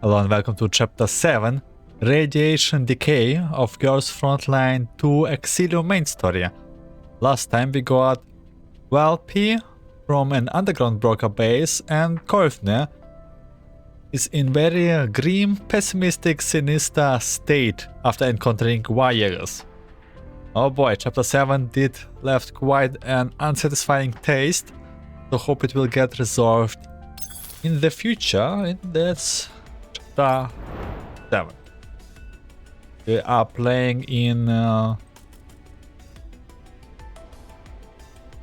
Hello and welcome to Chapter 7, Radiation Decay of Girls Frontline 2 Exilium main story. Last time we got P from an underground broker base, and Colphne is in very grim, pessimistic, sinister state after encountering Warriors. Oh boy, Chapter 7 did left quite an unsatisfying taste, so hope it will get resolved in the future. That's Chapter 7. We are playing in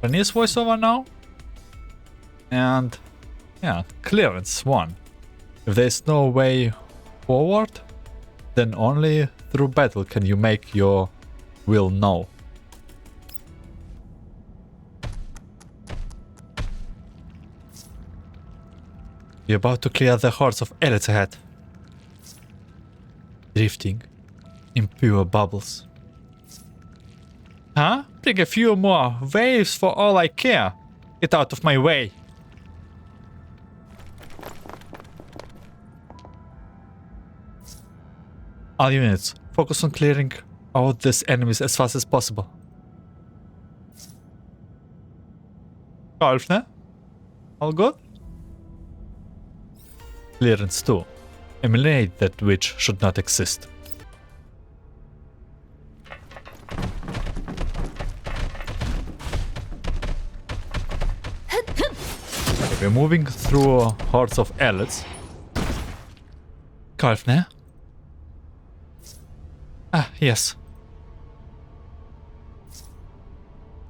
Japanese voiceover now, and yeah, clearance 1. If there's no way forward, then only through battle can you make your will know. You're about to clear the hordes of ELIDs ahead, drifting in pure bubbles. Huh? Bring a few more waves for all I care. Get out of my way. All units, focus on clearing out these enemies as fast as possible. Colphne? All good? Clearance 2. Eliminate that which should not exist. We're moving through hordes of ELIDs. Colphne? Ah, yes.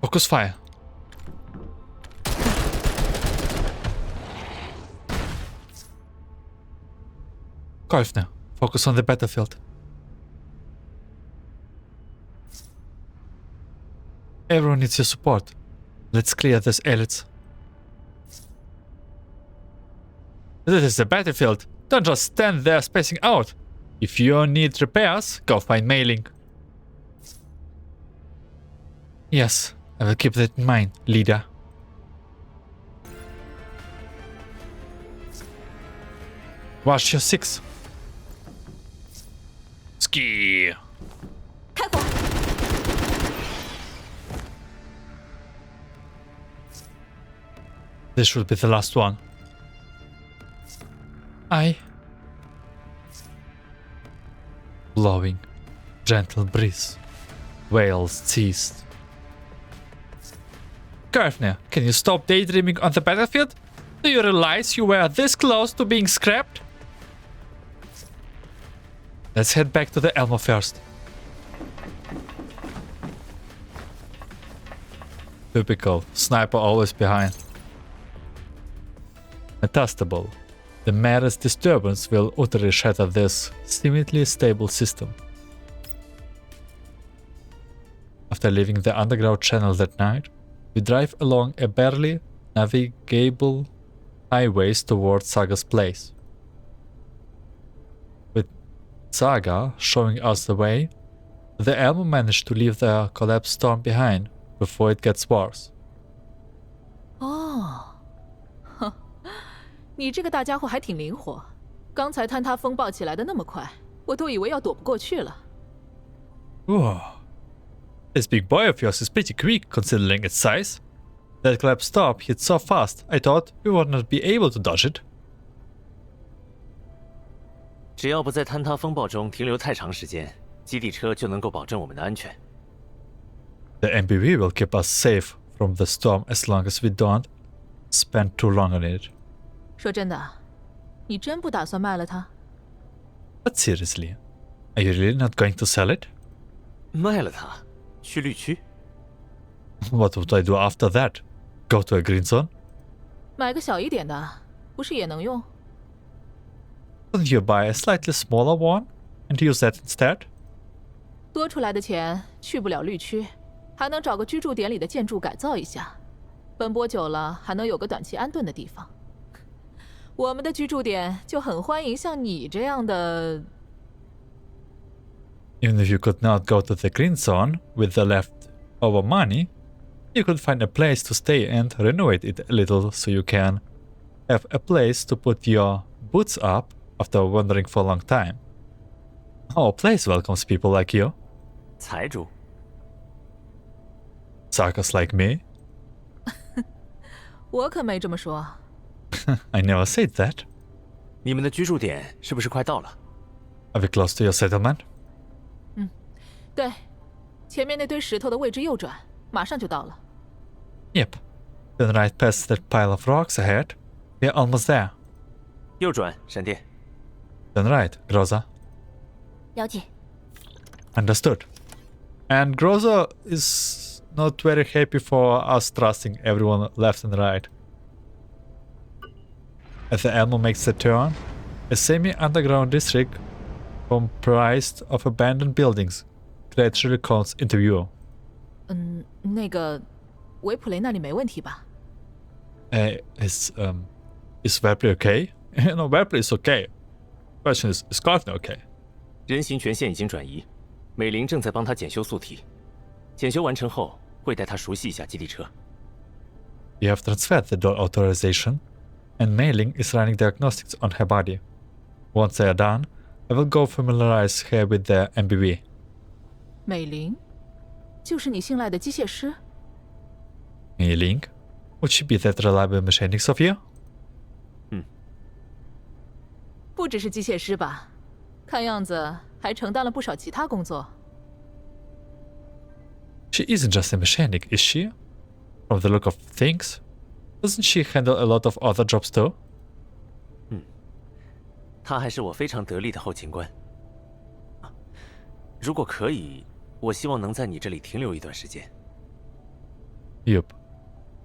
Focus fire. Colphne, focus on the battlefield. Everyone needs your support. Let's clear these ELIDs. This is the battlefield. Don't just stand there spacing out. If you need repairs, go find mailing. Yes, I will keep that in mind, leader. Watch your 6. Ski. This should be the last one. Blowing, gentle breeze. Wails ceased. Colphne, can you stop daydreaming on the battlefield? Do you realize you were this close to being scrapped? Let's head back to the Elmo first. Typical, sniper always behind. Metastable. The merest disturbance will utterly shatter this seemingly stable system. After leaving the underground channel that night, we drive along a barely navigable highways towards Saga's place. With Saga showing us the way, the Elmo managed to leave the collapsed storm behind before it gets worse. Oh. 你这个大家伙还挺灵活，刚才坍塌风暴起来的那么快，我都以为要躲不过去了。Whoa. This big boy of yours is pretty quick considering its size. That collapse storm hit so fast, I thought we would not be able to dodge it. 只要不在坍塌风暴中停留太长时间，基地车就能够保证我们的安全。The MPV will keep us safe from the storm as long as we don't spend too long on it. 说真的，你真不打算卖了它？ But seriously, are you really not going to sell it? 卖了它，去绿区。What would I do after that? Go to a green zone? 买个小一点的，不是也能用？ Couldn't you buy a slightly smaller one and use that instead? 多出来的钱去不了绿区，还能找个居住点里的建筑改造一下，奔波久了还能有个短期安顿的地方。我们的居住点就很欢迎像你这样的。Even if you could not go to the green zone with the leftover money, you could find a place to stay and renovate it a little so you can have a place to put your boots up after wandering for a long time. Our place welcomes people like you, 财主， suckers like me. 我可没这么说。 I never said that. 你们的居住点是不是快到了？ Are we close to your settlement? 对，前面那堆石头的位置右转，马上就到了。 Yep. Then right past that pile of rocks ahead. We're almost there. 右转，闪电。 Then right, Groza. 了解。 Understood. And Groza is not very happy for us trusting everyone left and right. As the Elmo makes the turn, a semi-underground district comprised of abandoned buildings gradually comes into view. 那个维普雷那里没问题吧？ Is Webley okay? No, Webley is okay. Question is Colphne okay? 人形权限已经转移，美玲正在帮他检修素体。检修完成后，会带他熟悉一下基地车。 You have transferred the door authorization, and Mei-Ling is running diagnostics on her body. Once they are done, I will go familiarize her with the MBV. 美玲，就是你信赖的机械师？ Mei-Ling? Would she be that reliable mechanics of you? 不只是机械师吧？看样子还承担了不少其他工作。 She isn't just a mechanic, is she? From the look of things, doesn't she handle a lot of other jobs too? 他还是我非常得力的后勤官。如果可以，我希望能在你这里停留一段时间。 Yup.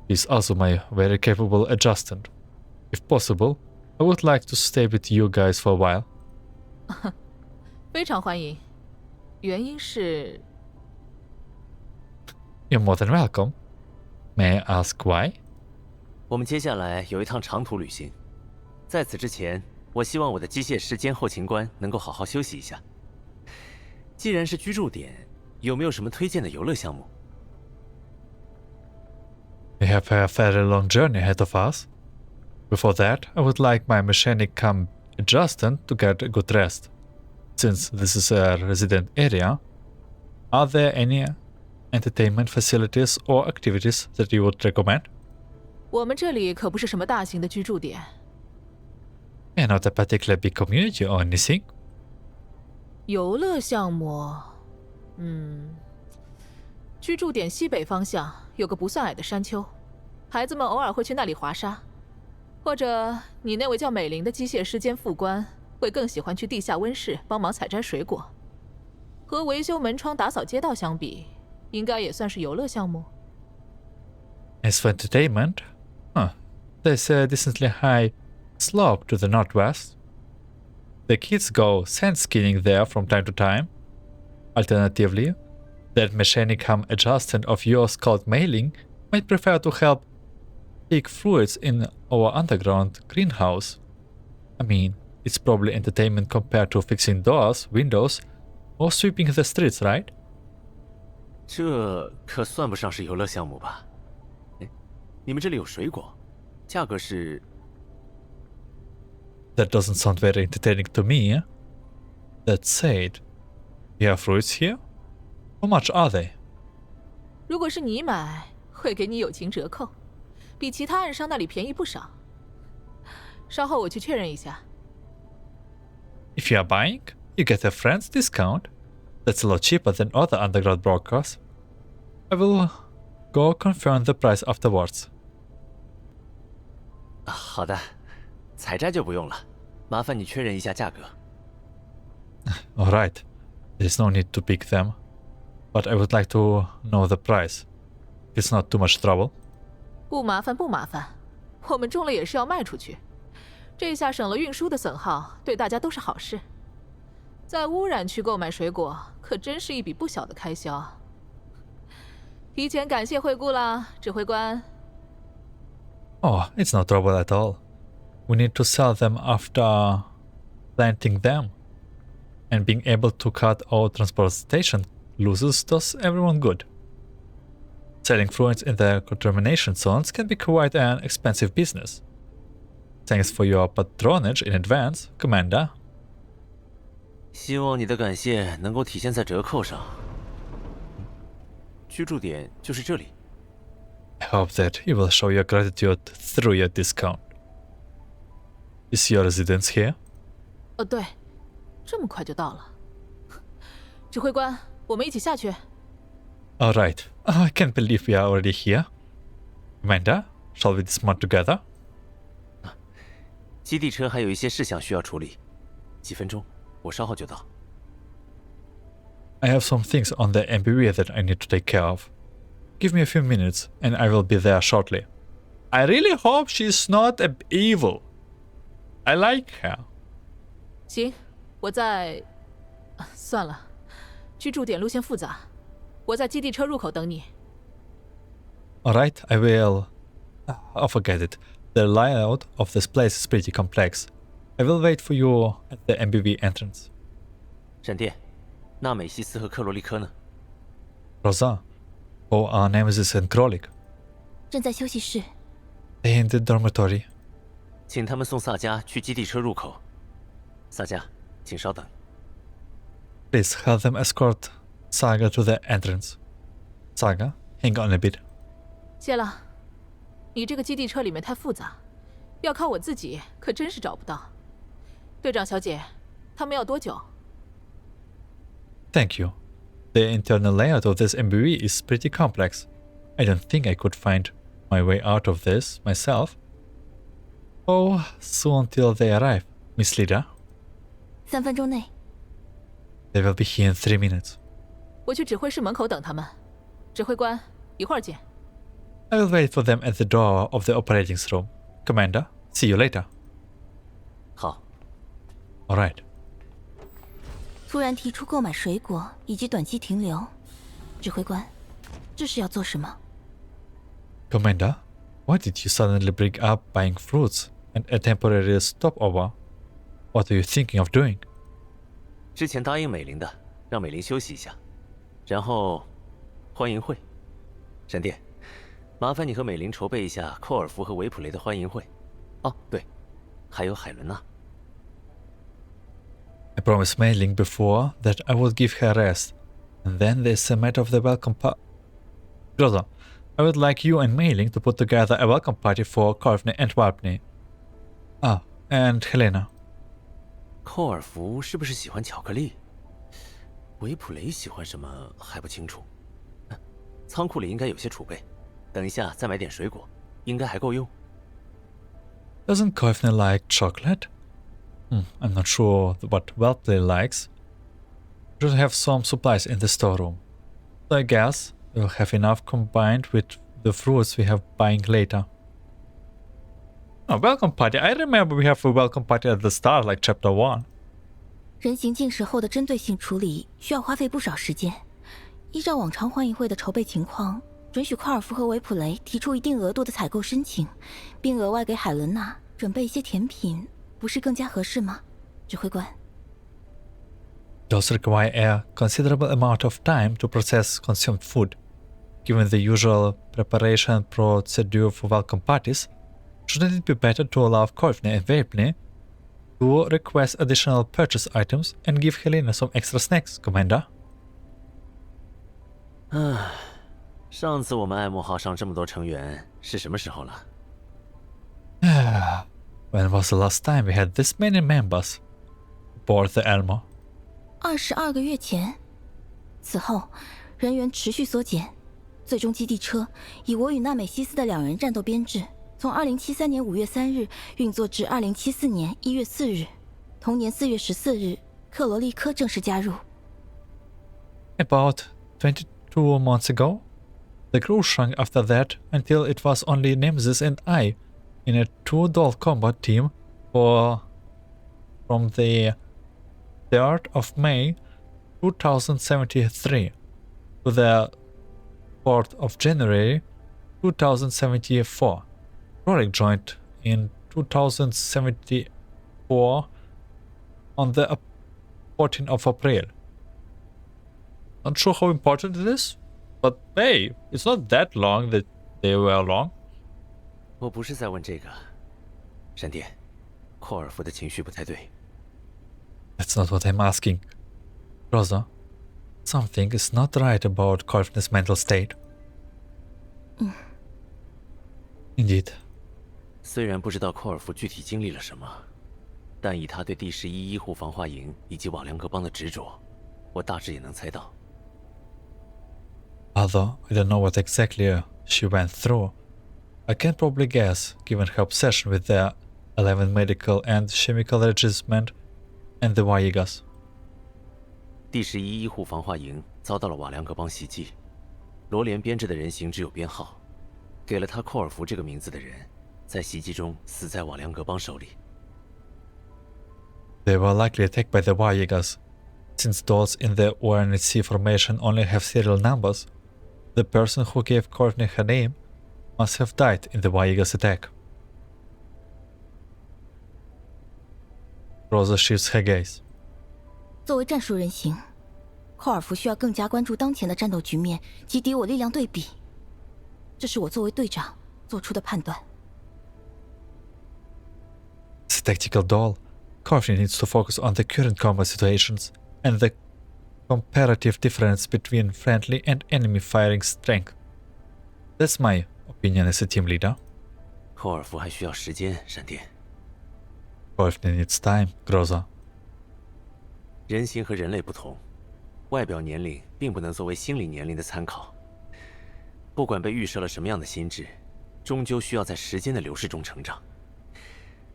He's also my very capable adjutant. If possible, I would like to stay with you guys for a while. 非常欢迎。原因是 You're more than welcome. May I ask why? 我们接下来有一趟长途旅行，在此之前，我希望我的机械师兼后勤官能够好好休息一下。既然是居住点，有没有什么推荐的游乐项目？ We have a fairly long journey ahead of us. Before that, I would like my mechanic come adjustant to get a good rest. Since this is a resident area, are there any entertainment facilities or activities that you would recommend? 我们这里可不是什么大型的居住点， Yeah, not a particular big community or anything. 游乐项目，居住点西北方向有个不算矮的山丘，孩子们偶尔会去那里滑沙，或者你那位叫美玲的机械师兼副官会更喜欢去地下温室帮忙采摘水果。和维修门窗、打扫街道相比，应该也算是游乐项目。 As for entertainment, there's a decently high slope to the northwest. The kids go sand skiing there from time to time. Alternatively, that mechanic hum adjustant of yours called Mei-Ling might prefer to help pick fruits in our underground greenhouse. I mean, it's probably entertainment compared to fixing doors, windows, or sweeping the streets, right? 这可算不上是游乐项目吧？哎，你们这里有水果，价格是？ That doesn't sound very entertaining to me. That said, you have fruits here? How much are they? 如果是你买，会给你友情折扣，比其他暗商那里便宜不少。稍后我去确认一下。 If you are buying, you get a friend's discount. That's a lot cheaper than other underground brokers. I will go confirm the price afterwards. 好的，采摘就不用了，麻烦你确认一下价格。 Alright, there's no need to pick them. But I would like to know the price. It's not too much trouble. 不麻烦，不麻烦，我们种了也是要卖出去，这下省了运输的损耗，对大家都是好事。在污染区购买水果，可真是一笔不小的开销。提前感谢惠顾啦，指挥官。 Oh, it's no trouble at all. We need to sell them after planting them. And being able to cut our transportation loses does everyone good. Selling fruits in the contamination zones can be quite an expensive business. Thanks for your patronage in advance, Commander. 希望你的感谢能够体现在折扣上。居住点就是这里。I hope that you will show your gratitude through your discount. Is your residence here? 对，这么快就到了。指挥官，我们一起下去。All right. I can't believe we are already here. Commander, shall we dismount together? 基地车还有一些事项需要处理，几分钟，我稍后就到。I have some things on the MBV that I need to take care of. Give me a few minutes and I will be there shortly. I really hope she's not evil. I like her. 行，我在……算了，居住点路线复杂，我在基地车入口等你。Alright, I will... Oh, forget it. The layout of this place is pretty complex. I will wait for you at the MBV entrance. 闪电，纳美西斯和克罗利科呢？ Rosa, oh, our Nemesis and Krolik. 正在休息室。 They in the dormitory. 请他们送萨迦去基地车入口。萨迦，请稍等。 Please have them escort Saga to the entrance. Saga, hang on a bit. 谢了，你这个基地车里面太复杂，要靠我自己可真是找不到。队长小姐，他们要多久？ Thank you. The internal layout of this MBV is pretty complex. I don't think I could find my way out of this myself. Oh, soon till they arrive, Miss Lida. 3分钟内。 They will be here in 3 minutes. 我去指挥室门口等他们。指挥官，一会儿见。 I will wait for them at the door of the operating room. Commander, see you later. 好， All right. 突然提出购买水果以及短期停留，指挥官，这是要做什么？ Commander, why did you suddenly bring up buying fruits and a temporary stopover? What are you thinking of doing? 之前答应美玲的，让美玲休息一下，然后欢迎会。闪电，麻烦你和美玲筹备一下寇尔福和维普雷的欢迎会。哦，对，还有海伦娜。 I promised Mei Ling before that I would give her rest, and then there's a matter of the welcome party. Rosa, I would like you and Mei Ling to put together a welcome party for Colphne and Warpney. Ah, and Helena. 寇尔福是不是喜欢巧克力？维普雷喜欢什么还不清楚。仓库里应该有些储备，等一下再买点水果，应该还够用。 Doesn't Colphne like chocolate? I'm not sure what Welpley likes. Should have some supplies in the storeroom. So I guess we'll have enough combined with the fruits we have buying later. Oh, welcome party. I remember we have a welcome party at the start, like chapter 1. 人形进食后的针对性处理需要花费不少时间。依照往常欢迎会的筹备情况，准许夸尔夫和维普雷提出一定额度的采购申请，并额外给海伦娜准备一些甜品，不是更加合适吗？指挥官。 Those require a considerable amount of time to process consumed food. Given the usual preparation procedure for welcome parties, shouldn't it be better to allow Colphne and Warpney to request additional purchase items and give Helena some extra snacks, Commander? 上次我们爱慕号上这么多成员是什么时候了？ When was the last time we had this many members aboard the Elmo? 22个月前。此后，人员持续缩减，最终基地车以我与纳美西斯的2人战斗编制，从2073年5月3日运作至2074年1月4日。同年4月14日，克罗利科正式加入。 About 22 months ago, the crew shrunk after that until it was only Nemesis and I in a 2-doll combat team from the 3rd of May 2073 to the 4th of January 2074. Rorik joined in 2074 on the 14th of April. Not sure how important it is, but hey, it's not that long that they were long. 我不是在问这个，闪电，库尔夫的情绪不太对。That's not what I'm asking. Rosa, something is not right about Colphne's mental state. Indeed. 虽然不知道库尔夫具体经历了什么，但以他对第11医护防化营以及瓦良格邦的执着，我大致也能猜到。Although I don't know what exactly she went through, I can probably guess, given her obsession with the 11 medical and chemical regiment and the Vaegas. 第11医护防化营遭到了瓦良格邦袭击，罗连编制的人形只有编号，给了他库尔夫这个名字的人，在袭击中死在瓦良格邦手里。They were likely attacked by the Vaegas, since those in the ONC formation only have serial numbers. The person who gave Colphne her name must have died in the Vaegas attack. Rosa shifts her gaze. 作为战术人形，寇尔夫需要更加关注当前的战斗局面及敌我力量对比。这是我作为队长做出的判断。As a tactical doll, Colphne needs to focus on the current combat situations and the comparative difference between friendly and enemy firing strength. That's my opinion as a team leader. 库尔夫还需要时间，闪电。Colphne needs time, Rosa. 人形和人类不同，外表年龄并不能作为心理年龄的参考。不管被预设了什么样的心智，终究需要在时间的流逝中成长。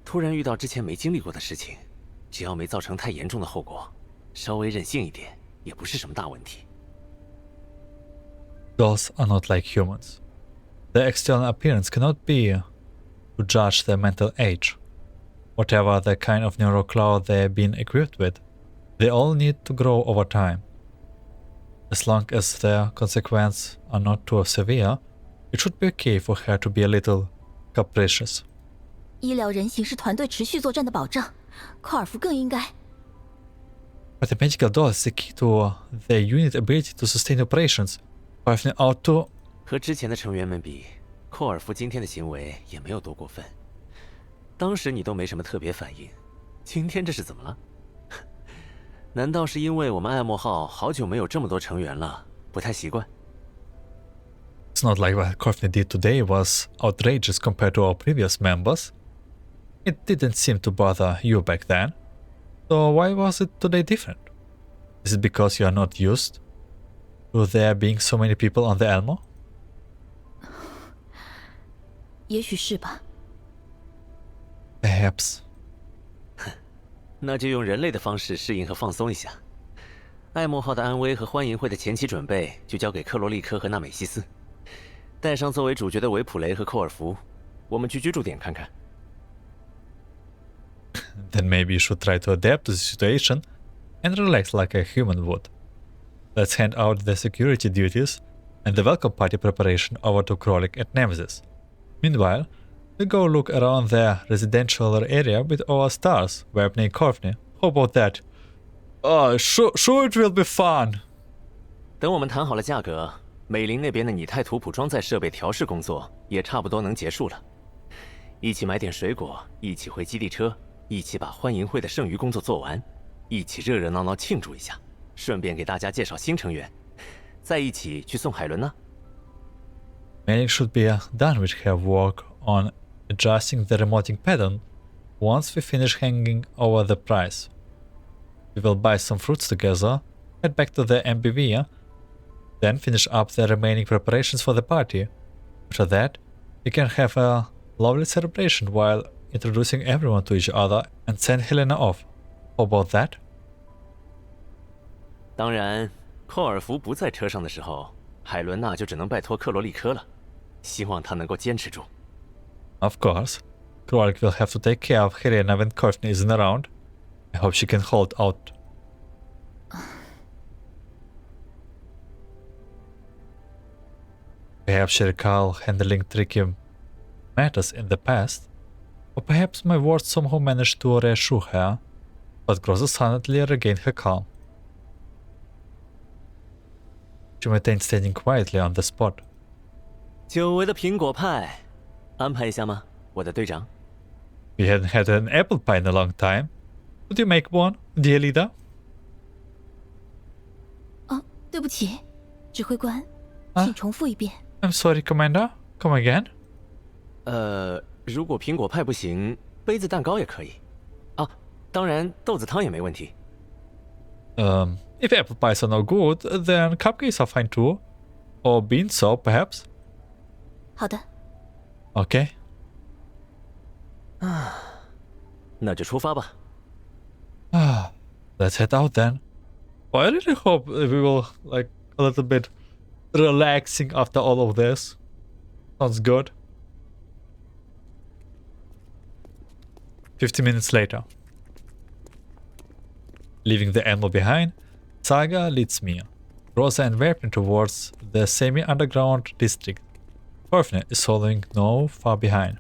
突然遇到之前没经历过的事情，只要没造成太严重的后果，稍微任性一点也不是什么大问题。Dolls are not like humans. Their external appearance cannot be to judge their mental age. Whatever the kind of neurocloud they've been equipped with, they all need to grow over time. As long as their consequences are not too severe, it should be okay for her to be a little capricious. 医疗人形是团队持续作战的保障，寇尔夫更应该。But a magical doll is the key to their unit ability to sustain operations. Colphne ought to... 和之前的成员们比，库尔夫今天的行为也没有多过分。当时你都没什么特别反应，今天这是怎么了？难道是因为我们爱莫号好久没有这么多成员了，不太习惯？ It's not like what Colphne did today was outrageous compared to our previous members. It didn't seem to bother you back then. So why was it today different? Is it because you are not used to there being so many people on the Elmo? 也许是吧。Perhaps. 那就用人类的方式适应和放松一下。爱莫号的安危和欢迎会的前期准备就交给克罗利科和纳美西斯，带上作为主角的维普雷和寇尔福，我们去居住点看看。Then maybe you should try to adapt to the situation and relax like a human would. Let's hand out the security duties and the welcome party preparation over to Krolik at Nemesis. Meanwhile, we go look around the residential area with our stars, Webney and Colphne. How about that? Sure it will be fun. 等我们谈好了价格，美林那边的拟态图谱装载设备调试工作也差不多能结束了。一起买点水果，一起回基地车，一起把欢迎会的剩余工作做完，一起热热闹闹庆祝一下，顺便给大家介绍新成员，再一起去送海伦娜。Mailing should be done with her work on adjusting the remoting pattern once we finish hanging over the price. We will buy some fruits together, head back to the MBV, then finish up the remaining preparations for the party. After that, we can have a lovely celebration while introducing everyone to each other and send Helena off. How about that? 当然，寇尔福不在车上的时候，海伦娜就只能拜托克罗利科了。希望他能够坚持住。Of course, Krolik will have to take care of Helena when Colphne isn't around. I hope she can hold out. Perhaps she recalls handling tricky matters in the past, or perhaps my words somehow managed to reassure her, but Groza suddenly regained her calm. She maintained standing quietly on the spot. 久违的苹果派，安排一下吗，我的队长？ We hadn't had an apple pie in a long time. Would you make one, dear leader? 哦，对不起，指挥官，啊请重复一遍。 I'm sorry, Commander. Come again? 如果苹果派不行，杯子蛋糕也可以。啊，当然豆子汤也没问题。If apple pies are no good, then cupcakes are fine too. Or bean soup, perhaps? 好的， Okay. 那就出发吧。 Let's head out then. Well, I really hope we will like a little bit relaxing after all of this. Sounds good. 50 minutes later. Leaving the animal behind, Saga leads me, Rosa and Verpin towards the semi-underground district. Colphne is following no far behind.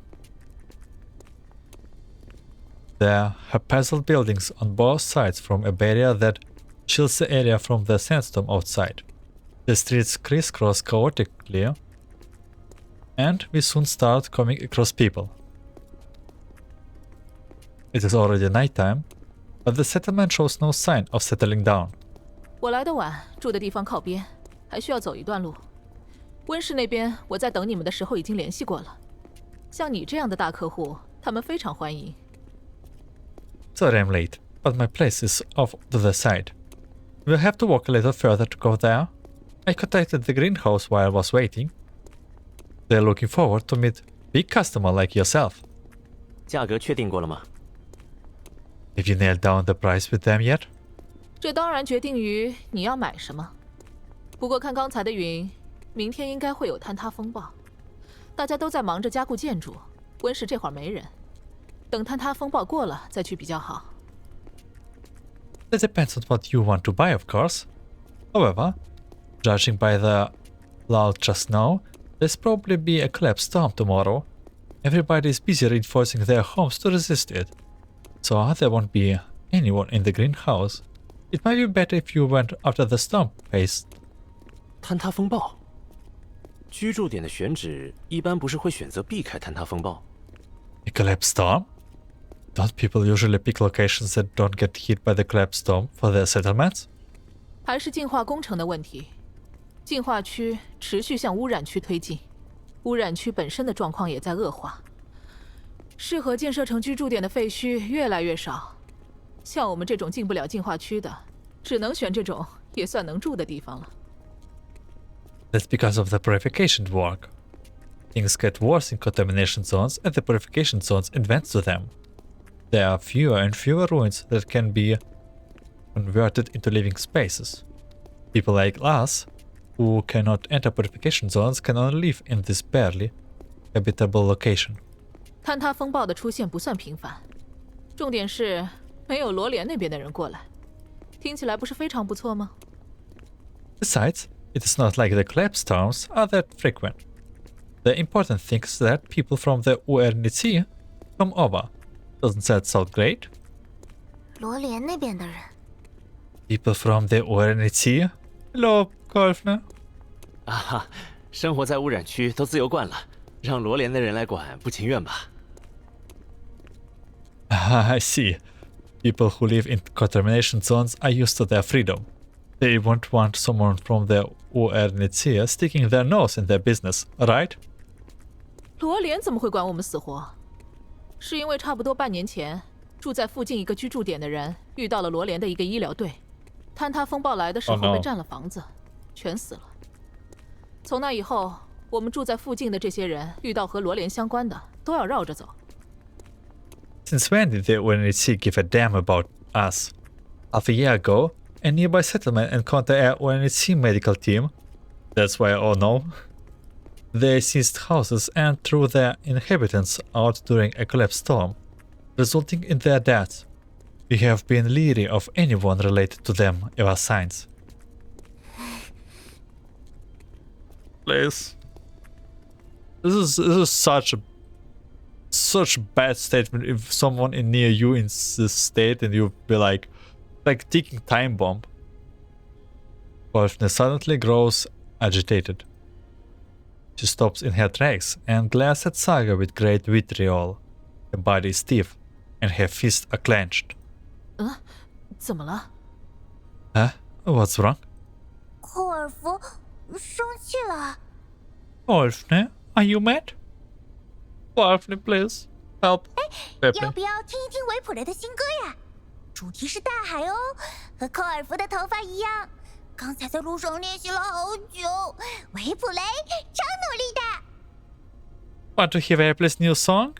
There are puzzle buildings on both sides from a barrier that shields the area from the sandstorm outside. The streets crisscross chaotically, and we soon start coming across people. It is already nighttime, but the settlement shows no sign of settling down. 我来的晚，住的地方靠边，还需要走一段路。温室那边，我在等你们的时候已经联系过了。像你这样的大客户，他们非常欢迎。 Sorry I'm late, but my place is off to the side. We'll have to walk a little further to go there. I contacted the greenhouse while I was waiting. They're looking forward to meet big customer like yourself. 价格确定过了吗？ Have you nailed down the price with them yet? 这当然决定于你要买什么。不过看刚才的云，明天应该会有坍塌风暴。大家都在忙着加固建筑，温室这会儿没人。等坍塌风暴过了再去比较好。 That depends on what you want to buy, of course. However, judging by the loud just now, there's probably be a collapse storm tomorrow. Everybody is busy reinforcing their homes to resist it. So there won't be anyone in the greenhouse. It might be better if you went after the storm phase. 坍塌风暴，居住点的选址一般不是会选择避开坍塌风暴？ A collapse storm? Don't people usually pick locations that don't get hit by the collapse storm for their settlements? 还是净化工程的问题。净化区持续向污染区推进，污染区本身的状况也在恶化。适合建设成居住点的废墟越来越少，像我们这种进不了净化区的，只能选这种也算能住的地方了。 That's because of the purification work. Things get worse in contamination zones and the purification zones advance to them. There are fewer and fewer ruins that can be converted into living spaces. People like us, who cannot enter purification zones, can only live in this barely habitable location. 坍塌风暴的出现不算频繁，重点是没有罗莲那边的人过来，听起来不是非常不错吗？ Besides, it is not like the collapse storms are that frequent. The important thing is that people from the URNC come over. Doesn't that sound great? 罗莲那边的人， People from the URNC? Hello, Colphne. 啊哈，生活在污染区都自由惯了，让罗莲的人来管不情愿吧？ I see. People who live in contamination zones are used to their freedom. They won't want someone from the URNC sticking their nose in their business, right? 罗莲怎么会管我们死活？是因为差不多半年前，住在附近一个居住点的人遇到了罗莲的一个医疗队，坍塌风暴来的时候 Oh no. 被占了房子，全死了。从那以后，我们住在附近的这些人遇到和罗莲相关的，都要绕着走。 Since when did the UNHC give a damn about us? Half a year ago, a nearby settlement encountered a UNHC medical team. That's why I all know. They seized houses and threw their inhabitants out during a collapse storm, resulting in their deaths. We have been leery of anyone related to them ever since. Please. This is such a bad statement if someone in near you in this state and you'll be like ticking time bomb. Colphne suddenly grows agitated. She stops in her tracks and glares at Saga with great vitriol. Her Her body is stiff, and her fists are clenched. 怎么了？ Huh? What's wrong? 寇尔福生气了。 Colphne, are you mad? Colphne, please help. 要 Pebble. 不要听一听维普雷的新歌呀？主题是大海哦，和寇尔福的头发一样。刚才在路上练习了好久，维普雷超努力的。 Want to hear Pebble's new song?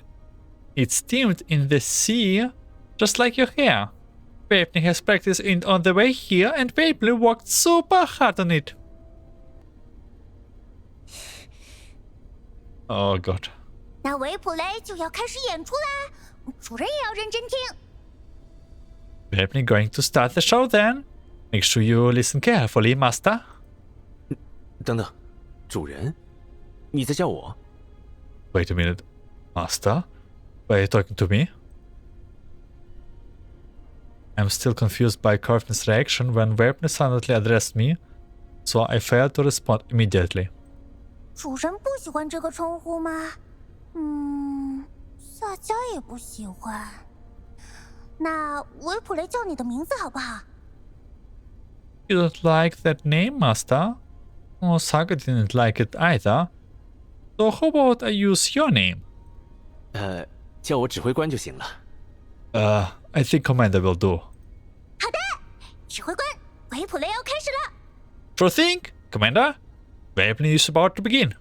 It's themed in the sea, just like your hair. Pebble has practiced it on the way here, and Pebble worked super hard on it. Oh god. 那维普雷就要开始演出啦，主人也要认真听。 Pebble going to start the show then. Make sure you listen carefully, Master. 等等，主人，你在叫我？ Wait a minute. Master? Were you talking to me? I'm still confused by Colphne's reaction when Webner silently addressed me, so I failed to respond immediately. 主人不喜欢这个称呼吗？萨迦也不喜欢。那维普雷叫你的名字好不好？ You don't like that name, Master? Oh, Saga didn't like it either. So how about I use your name? 叫我指挥官就行了。I think Commander will do. 好的，指挥官，维普雷要开始了。 Sure thing, Commander. Weapon is about to begin.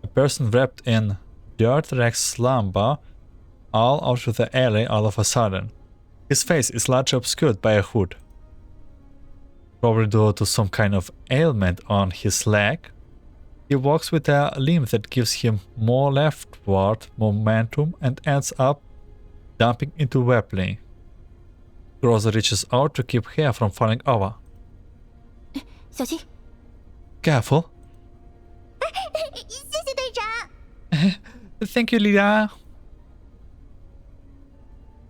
A person wrapped in dirt wrecks slumber all out of the alley all of a sudden. His face is largely obscured by a hood. Probably due to some kind of ailment on his leg, he walks with a limp that gives him more leftward momentum and ends up dumping into webbling. Groza reaches out to keep hair from falling over. 小心！ Careful. 谢谢队长。 Thank you, Lydia.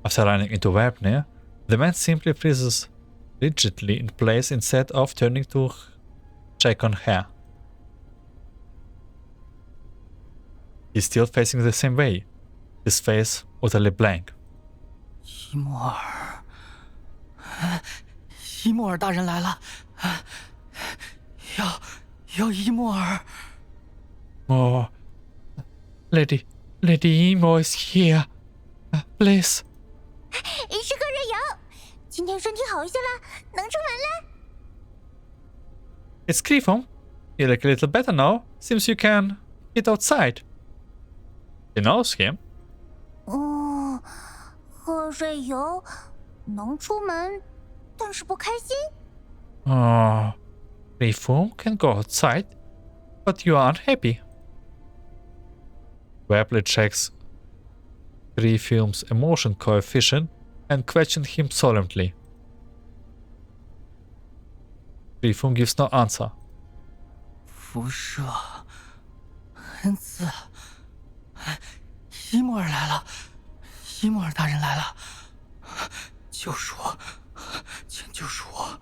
After running into Webner, the man simply freezes rigidly in place instead of turning to check on her. He's still facing the same way, his face utterly blank. 伊莫尔，伊莫尔大人来了，要伊莫尔。 Oh, Lady Emo is here. Please. 是个瑞友，今天身体好一些了，能出门了。 It's Grifom. You look a little better now. Seems you can get outside. He knows him. 和瑞友能出门，但是不开心。 Oh, Grifom can go outside, but you are unhappy. Webley checks Grifom's emotion coefficient and questions him solemnly. Grifom gives no answer. 辐射，恩赐，伊莫尔来了，伊莫尔大人来了，救赎我，请救赎我。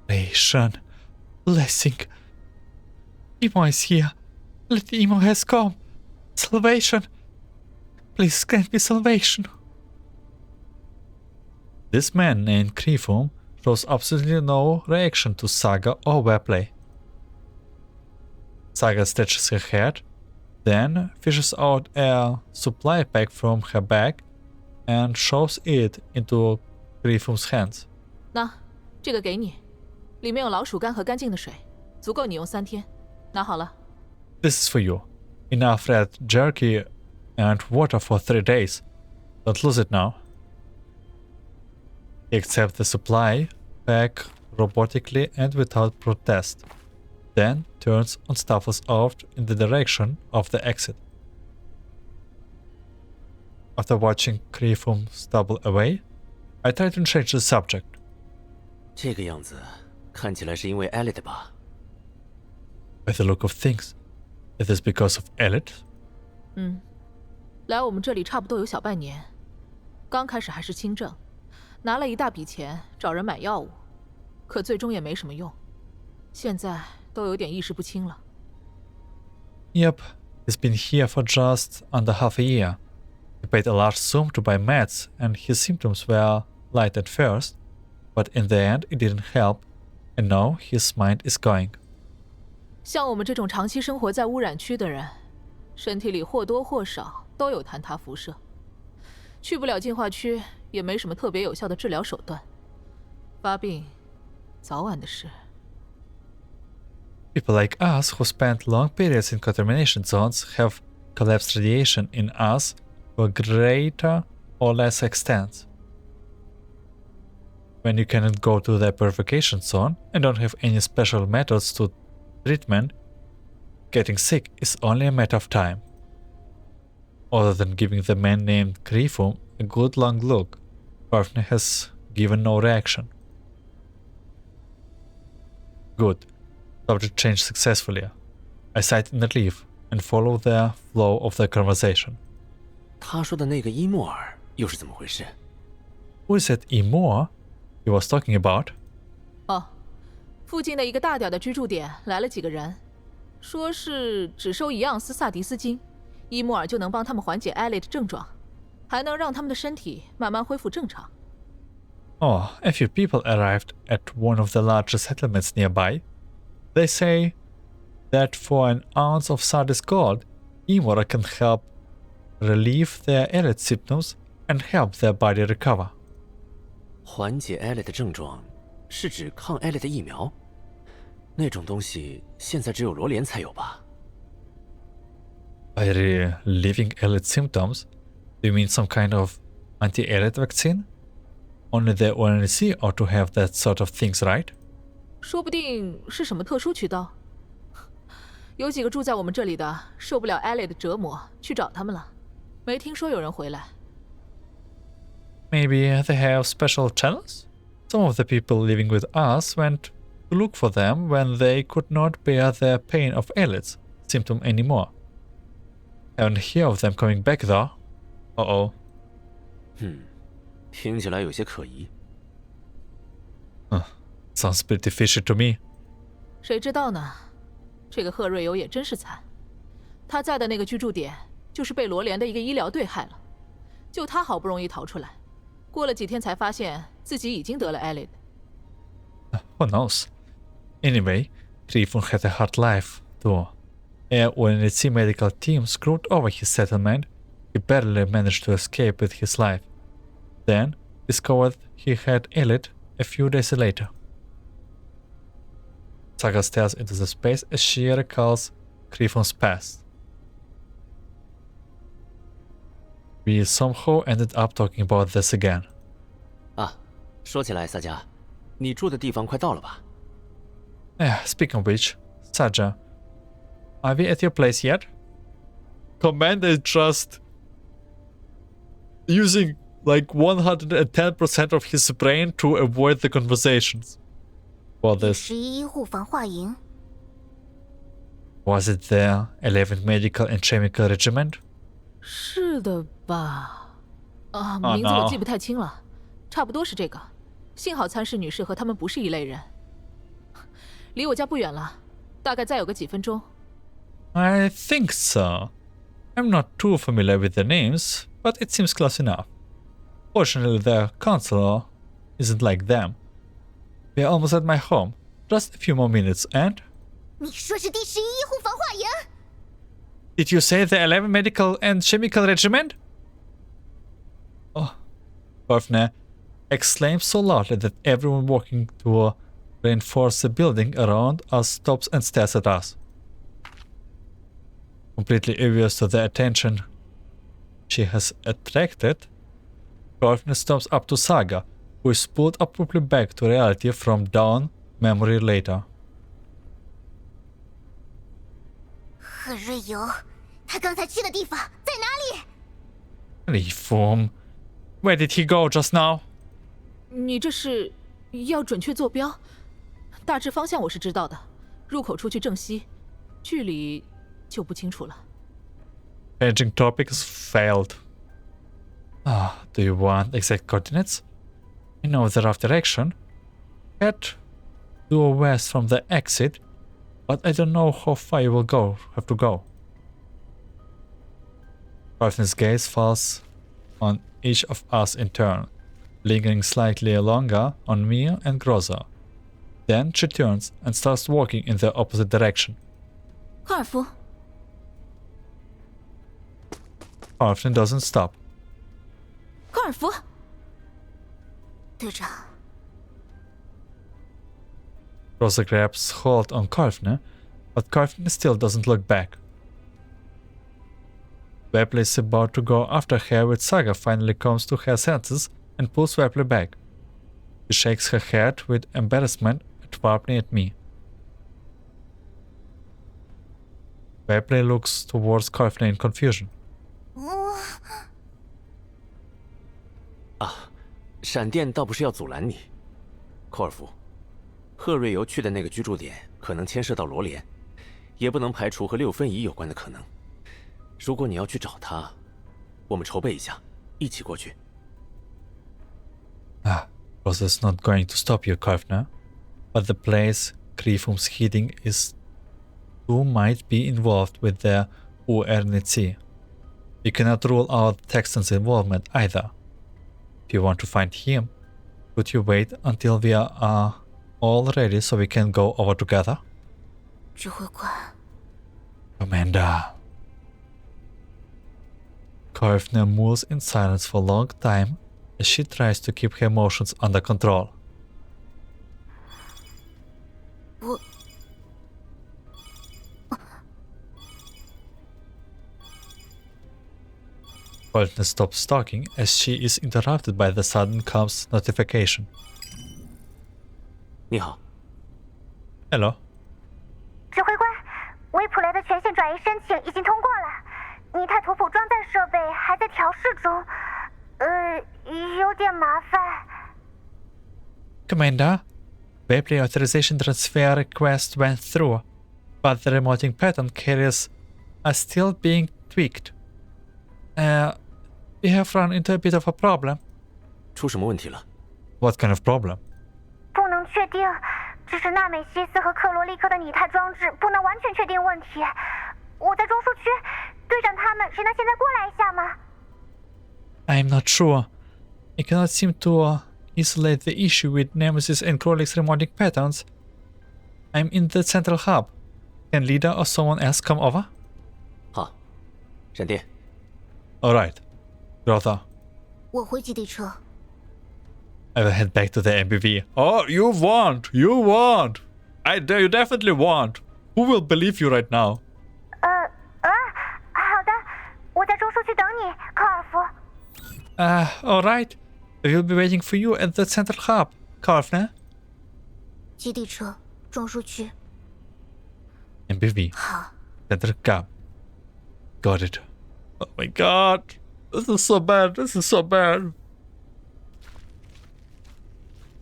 Nation, blessing. Emo is here. Let Emo has come. Salvation. Please grant me salvation. This man named Grifom shows absolutely no reaction to Saga or Webley. Saga stretches her head, then fishes out a supply pack from her bag and shoves it into Grifom's hands. 那这个给你，里面有老鼠干和干净的水，足够你用3天。拿好了。 This is for you. Enough red jerky and water for 3 days. Don't lose it now. He accepts the supply pack robotically and without protest, then turns and stumbles out in the direction of the exit. After watching Grifom stumble away, I try to change the subject. 这个样子，看起来是因为 ELID 吧？ By the look of things, it is because of ELID. 来我们这里差不多有小半年，刚开始还是轻症，拿了一大笔钱找人买药物，可最终也没什么用。现在都有点意识不清了。Yep, he's been here for just under half a year. He paid a large sum to buy meds, and his symptoms were light at first, but in the end it didn't help, and now his mind is going. 像我们这种长期生活在污染区的人，身体里或多或少都有坍塌辐射。去不了净化区，也没什么特别有效的治疗手段。发病，早晚的事。People like us who spent long periods in contamination zones have collapsed radiation in us to a greater or less extent. When you cannot go to the purification zone and don't have any special methods to treatment, getting sick is only a matter of time. Other than giving the man named Colphne a good long look, Colphne has given no reaction. Good. Subject change successfully. I sighed in relief and follow the flow of the conversation. 他说的那个伊莫尔又是怎么回事？ Who is that Imor he was talking about? 哦，附近的一个大点的居住点来了几个人，说是只收1盎司萨迪斯金，伊莫尔就能帮他们缓解 ELID 症状，还能让他们的身体慢慢恢复正常。Oh, a few people arrived at one of the larger settlements nearby. They say that for an ounce of Sardis gold, Imora can help relieve their ELID symptoms and help their body recover. 缓解 ELID 的症状是指抗 ELID 的疫苗？那种东西现在只有罗莲才有吧？ By relieving ELID symptoms, do you mean some kind of anti-ELID vaccine? Only the ONC ought to have that sort of things, right? 说不定是什么特殊渠道。有几个住在我们这里的受不了 ELID 的折磨，去找他们了。没听说有人回来。Maybe they have special channels? Some of the people living with us went to look for them when they could not bear the pain of ELID's symptom anymore. Haven't heard of them coming back though. Uh-oh. 听起来有些可疑。Sounds pretty fishy to me. 谁知道呢？这个赫瑞尤也真是惨，他在的那个居住点就是被罗莲的一个医疗队害了，就他好不容易逃出来，过了几天才发现自己已经得了 ELID。Who knows? Anyway, Colphne had a hard life too. When the C medical team screwed over his settlement, he barely managed to escape with his life. Then discovered he had ELID a few days later. Saga stares into the space as she recalls Colphne's past. We somehow ended up talking about this again. 啊，说起来，萨迦，你住的地方快到了吧？ Speaking of which, Saja, are we at your place yet? Commander is just using like 110% of his brain to avoid the conversations. For this. 11医护防化营。 Was it the 11th Medical and Chemical Regiment? 是的吧？啊， Oh, 名字我 no. 记不太清了，差不多是这个。幸好参事女士和他们不是一类人。离我家不远了，大概再有个几分钟。 I think so. I'm not too familiar with the names, but it seems close enough. Fortunately, the counselor isn't like them. We're almost at my home. Just a few more minutes and... 你说是第11医护防化营？ Did you say the 11th Medical and Chemical Regiment? Oh, Colphne exclaimed so loudly that everyone walking to reinforce the building around us stops and stares at us. Completely oblivious to the attention she has attracted, Colphne stomps up to Saga, who is pulled abruptly back to reality from down memory later. 赫瑞尤，他刚才去的地方在哪里？ Reform. Where did he go just now? 你这是要准确坐标？大致方向我是知道的，入口处去正西，距离就不清楚了。 Changing topics failed. Do you want exact coordinates? I know the rough direction. Head due west from the exit, But I don't know how far you will have to go. Colphne's gaze falls on each of us in turn, lingering slightly longer on me and Groza. Then she turns and starts walking in the opposite direction. 科尔夫， Colphne doesn't stop. 科尔夫，队长， Groza grabs hold on Colphne, but Colphne still doesn't look back. Pebble is about to go after her when Saga finally comes to her senses and pulls Pebble back. She shakes her head with embarrassment and sharply at me. Pebble looks towards Colphne in confusion. 闪电倒不是要阻拦你，寇尔夫。赫瑞游去的那个居住点可能牵涉到罗莲，也不能排除和6分仪有关的可能。如果你要去找他，我们筹备一下，一起过去。Rosa's not going to stop you, Colphne, but the place Grifum's hiding is who might be involved with the URNC. You cannot rule out Texan's involvement either. If you want to find him, could you wait until we are all ready so we can go over together? 指挥官， Commander. Colphne moves in silence for a long time as she tries to keep her emotions under control. 我 Colphne stops talking as she is interrupted by the sudden comms notification. 你好， Hello. 指挥官，维普雷的权限转移申请已经通过了，拟态图谱装载设备还在调试中，有点麻烦。 Commander, Pebble authorization transfer request went through, but the remoting pattern carriers are still being tweaked. We have run into a bit of a problem. 出什么问题了？ What kind of problem? 不能确定，只是纳美西斯和克罗利克的拟态装置不能完全确定问题。我在中枢区，队长他们谁能现在过来一下吗？ I'm not sure. I cannot seem to isolate the issue with Nemesis and Crowley's remoting patterns. I'm in the central hub. Can Leader or someone else come over? 好，闪电， Alright. Grotha, 我回基地车。 I will head back to the MBV. Oh, you won't! You won't! You definitely won't! Who will believe you right now? 好的，我在中枢区等你，科尔夫。 Alright. I will be waiting for you at the central hub, Colphne. 基地车，中枢区。 MBV. 好， Central hub. Got it. Oh my god. This is so bad. This is so bad.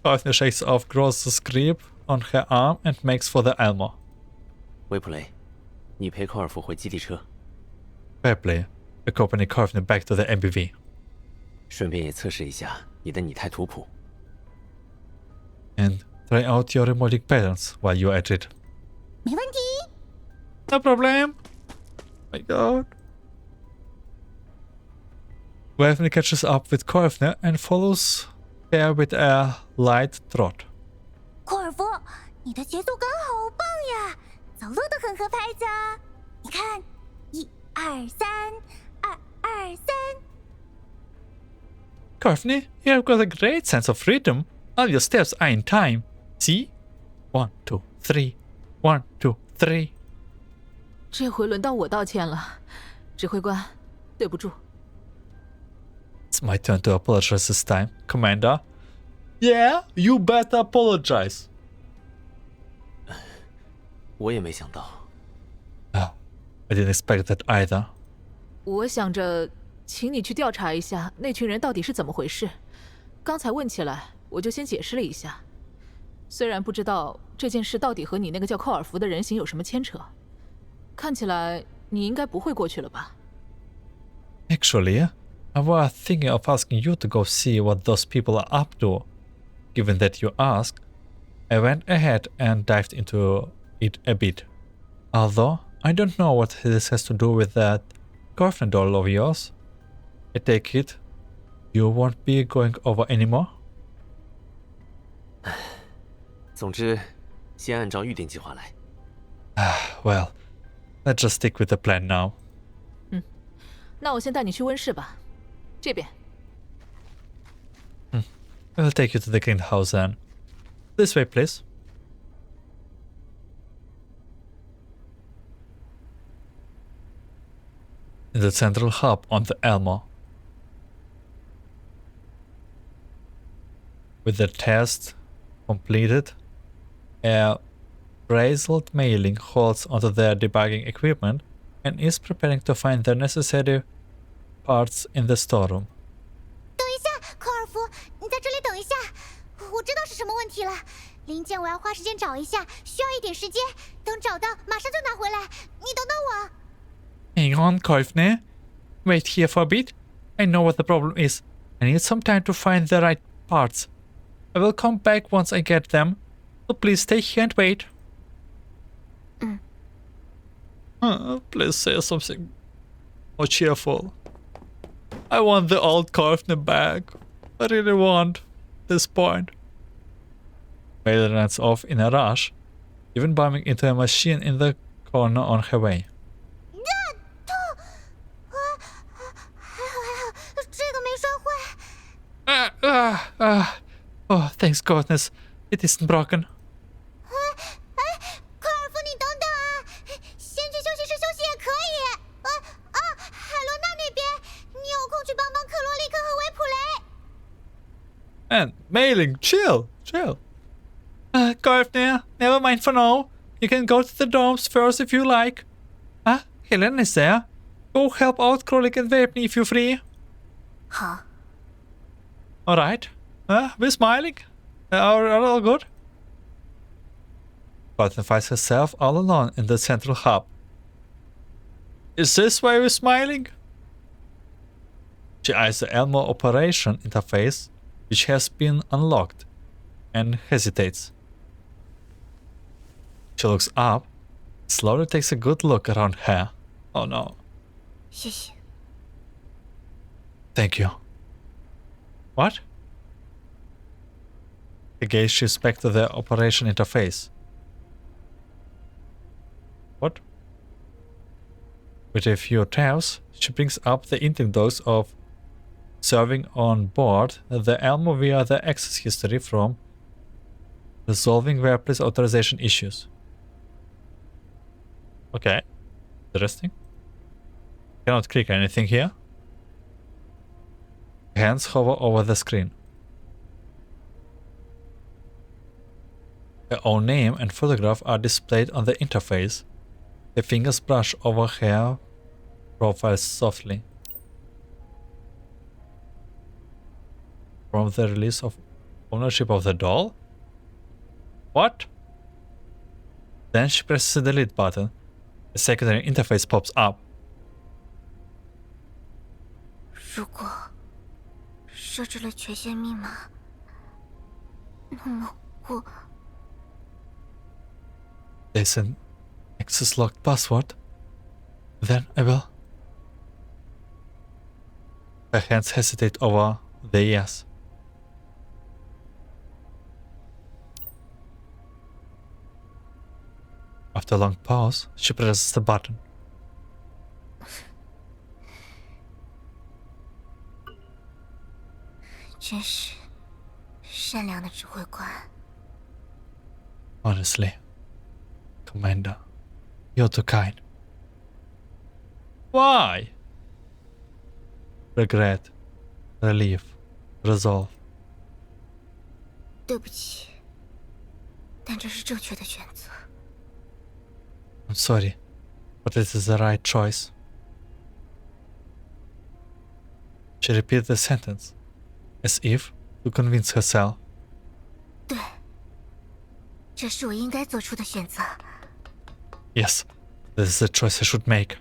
Colphne shakes off Gross's grip on her arm and makes for the Elmo. 维普雷，你陪寇尔夫回基地车， Pebble, accompany Colphne back to the MBV. 顺便也测试一下你的拟态图谱。 And try out your remoting patterns while you're at it. 没问题。 No problem. My god. Colphne catches up with Colphne and follows her with a light trot. 科尔夫，你的节奏感好棒呀，走路都很合拍子啊。你看，1、2、3，2、2、3。 Colphne, you have got a great sense of rhythm. All your steps are in time. See? 1, 2, 3. 1, 2, 3. 这回轮到我道歉了，指挥官，对不住。 It's my turn to apologize this time, Commander. Yeah, you better apologize. 我也没想到， I didn't expect that either. 我想着，请你去调查一下那群人到底是怎么回事。刚才问起来，我就先解释了一下。虽然不知道这件事到底和你那个叫寇尔福的人形有什么牵扯，看起来你应该不会过去了吧？ Actually, I was thinking of asking you to go see what those people are up to. Given that you asked, I went ahead and dived into it a bit. Although, I don't know what this has to do with that Colphne doll of yours. I take it you won't be going over anymore? 总之，先按照预定计划来。Well, let's just stick with the plan now. 那我先带你去温室吧，这边。I'll take you to the greenhouse then. This way, please. In the central hub on the Elmo. With the test completed, a bracelet mailing holds onto their debugging equipment and is preparing to find the necessary parts in the storeroom. 等一下，科尔夫，你在这里等一下，我知道是什么问题了。零件我要花时间找一下，需要一点时间。等找到，马上就拿回来。你等等我。Hang on, Colphne. Wait here for a bit. I know what the problem is. I need some time to find the right parts. I will come back once I get them. So please stay here and wait. Please say something more cheerful. I want the old Colphne back. I really want this point. Bailey runs off in a rush, even bumping into a machine in the corner on her way. 这个没摔坏。Oh, thanks goodness. It isn't broken. 科尔夫，你等等啊！先去休息室休息也可以。海伦娜那边，你有空去帮帮克罗利克和维普雷。And mailing, chill. Colphne, never mind for now. You can go to the dorms first if you like. Helen is there. Go help out Krolik and Vapney if you're free. 好。 Alright. We're smiling. Are all good? Colphne finds herself all alone in the central hub. Is this why we're smiling? She eyes the Elmo operation interface, which has been unlocked, and hesitates. She looks up, slowly takes a good look around her. Oh no. 谢谢。 Thank you. What? The gaze shifts back to the operation interface. What? With a few taps, she brings up the intake docs of serving on board the Elmo via the access history from resolving workplace authorization issues. Okay. Interesting. Cannot click anything here. Hands hover over the screen. Her own name and photograph are displayed on the interface. Her fingers brush over her profile softly. From the release of ownership of the doll? What? Then she presses the delete button. A secondary interface pops up. 如果设置了权限密码，那么我 There's an access locked password. Then I will. Her hands hesitate over the yes. After a long pause, she presses the button. 真是善良的指挥官。 Honestly, Commander, you're too kind. Why? Regret, relief, resolve. 对不起，但这是正确的选择。 I'm sorry, but it is the right choice. She repeats the sentence, as if to convince herself. 对，这是我应该做出的选择。 Yes, this is the choice I should make.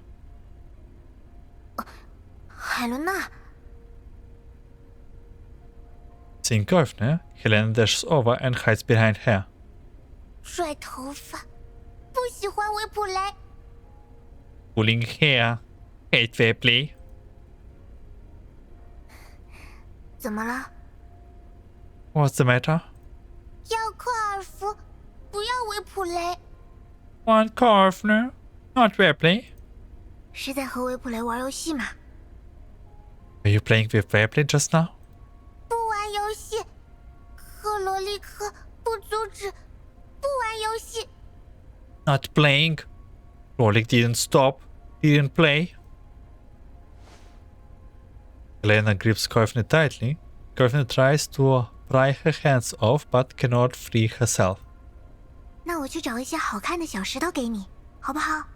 海伦娜， Seeing Colphne, Helena dashes over and hides behind her. 拽头发，不喜欢维普雷。Pulling hair. Hate fair play. 怎么了？ What's the matter? 要克尔夫，不要维普雷。 Want Colphne, not fair play. 是在和维普雷玩游戏吗？ Were you playing with fair play just now? 不玩游戏，克罗利克不阻止，不玩游戏。 Not playing. Rolik didn't stop, didn't play. Helena grips Colphne tightly. Colphne tries to pry her hands off but cannot free herself. 那我去找一些好看的小石头给你，好不好？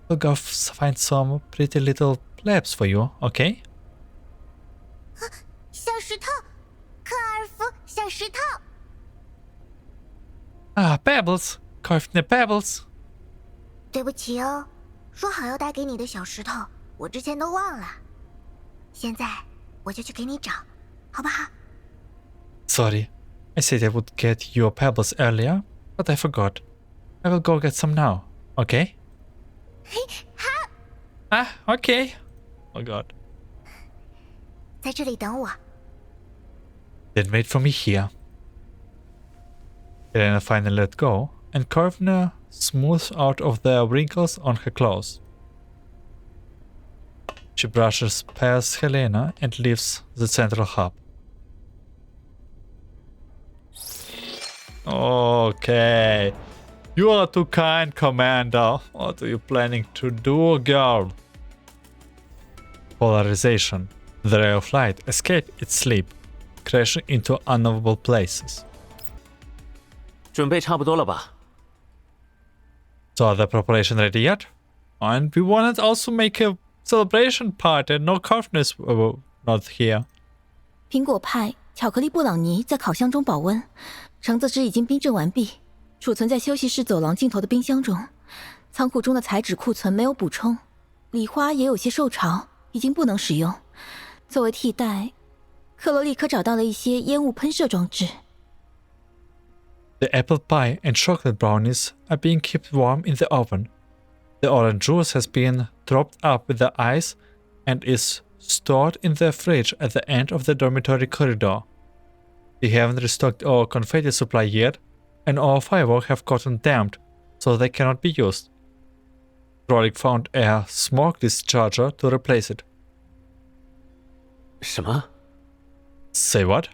We'll go find some pretty little plebs for you, okay? 小石头，克尔夫小石头。 Ah, Pebbles! Colphne Pebbles! 对不起哦，说好要带给你的小石头，我之前都忘了。现在我就去给你找，好不好？ Sorry, I said I would get your pebbles earlier, but I forgot. I will go get some now, okay? 好， Ah, okay. Oh god. 在这里等我。 Then wait for me here. Helena finally let go, and Colphne smooths out of the wrinkles on her clothes. She brushes past Helena and leaves the central hub. Okay. You are too kind, Commander. What are you planning to do, girl? Polarization. The ray of light escapes its sleep, crashing into unknowable places. 准备差不多了吧？ So are the preparation ready yet? And we wanted also make a celebration party. No Colphne's not here. 苹果派、巧克力布朗尼在烤箱中保温，橙子汁已经冰镇完毕，储存在休息室走廊尽头的冰箱中。仓库中的材质库存没有补充，礼花也有些受潮，已经不能使用。作为替代，克罗立科找到了一些烟雾喷射装置。 The apple pie and chocolate brownies are being kept warm in the oven. The orange juice has been topped up with the ice and is stored in the fridge at the end of the dormitory corridor. We haven't restocked our confetti supply yet, and our fireworks have gotten damped, so they cannot be used. Rolik found a smoke discharger to replace it. 什么？ Say what?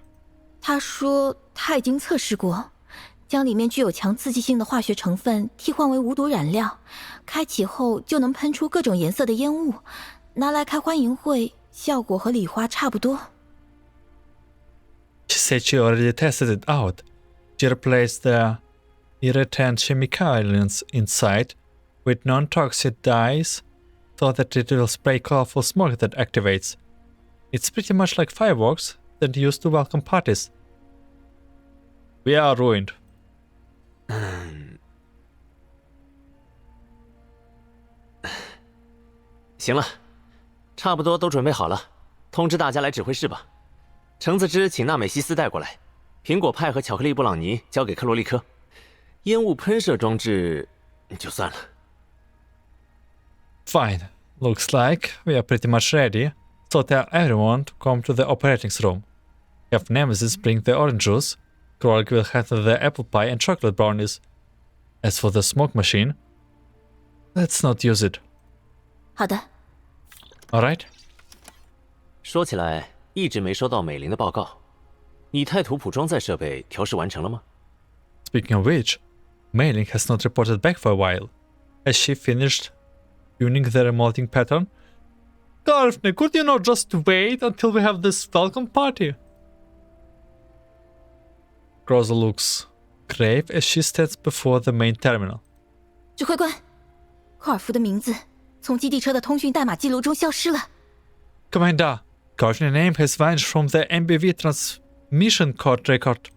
他说他已经测试过，将里面具有强刺激性的化学成分替换为无毒染料，开启后就能喷出各种颜色的烟雾，拿来开欢迎会，效果和礼花差不多。 She said she already tested it out. She replaced the irritant chemicals inside with non-toxic dyes so that it will spray colorful smoke that activates. It's pretty much like fireworks that used to welcome parties. We are ruined. 行了，差不多都准备好了，通知大家来指挥室吧。橙子汁请纳美西斯带过来，苹果派和巧克力布朗尼交给克罗利科，烟雾喷射装置就算了。 Fine. Looks like we are pretty much ready, so tell everyone to come to the operating room. Have Nemesis bring the orange juice. Grog will handle the apple pie and chocolate brownies. As for the smoke machine, let's not use it. 好的， Alright? 说起来，一直没收到美林的报告。拟态图谱装载设备调试完成了吗？ Speaking of which, Mailing has not reported back for a while. Has she finished tuning the remolding pattern? Colphne, could you not just wait until we have this welcome party? Rosa looks grave as she stands before the main terminal. 指挥官，科尔夫的名字从基地车的通讯代码记录中消失了。 Commander, Colphne's name has vanished from the MBV transmission code record.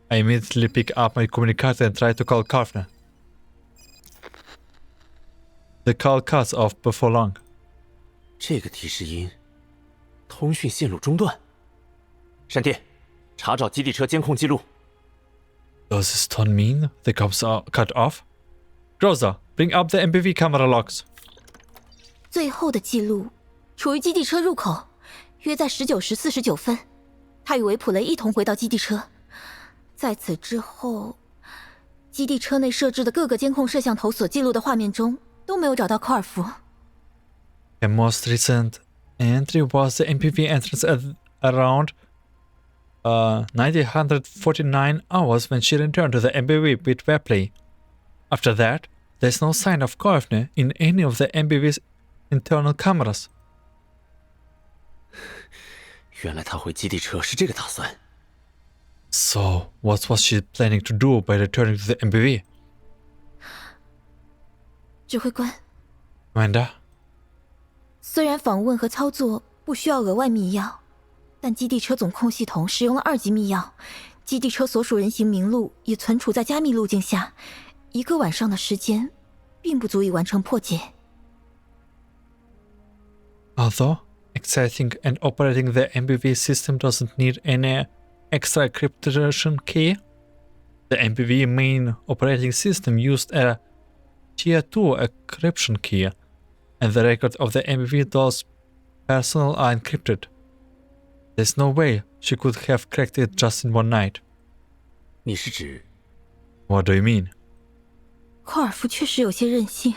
I immediately pick up my communicator and try to call Colphne. The call cuts off before long. 这个提示音，通讯线路中断。闪电，查找基地车监控记录。Does this tone mean the comms are cut off? Groza, bring up the MPV camera logs. 最后的记录处于基地车入口，约在19时49分。他与维普雷一同回到基地车。在此之后，基地车内设置的各个监控摄像头所记录的画面中都没有找到科尔福。The most recent entry was the MPV entrance at around 1949 hours when she returned to the MPV with Wepley. After that, there's no sign of Colphne in any of the MPV's internal cameras. 原来他回基地车是这个打算。So, what was she planning to do by returning to the MPV? 指挥官， Amanda? 虽然访问和操作不需要额外密钥，但基地车总控系统使用了2级密钥，基地车所属人形名录也存储在加密路径下，1个晚上的时间并不足以完成破解。Although accessing and operating the MPV system doesn't need any extra encryption key, the MPV main operating system used a Tier 2 encryption key, and the records of the MPV doll's personnel are encrypted. There's no way she could have cracked it just in one night. 你是指 What do you mean? 科尔福确实有些任性，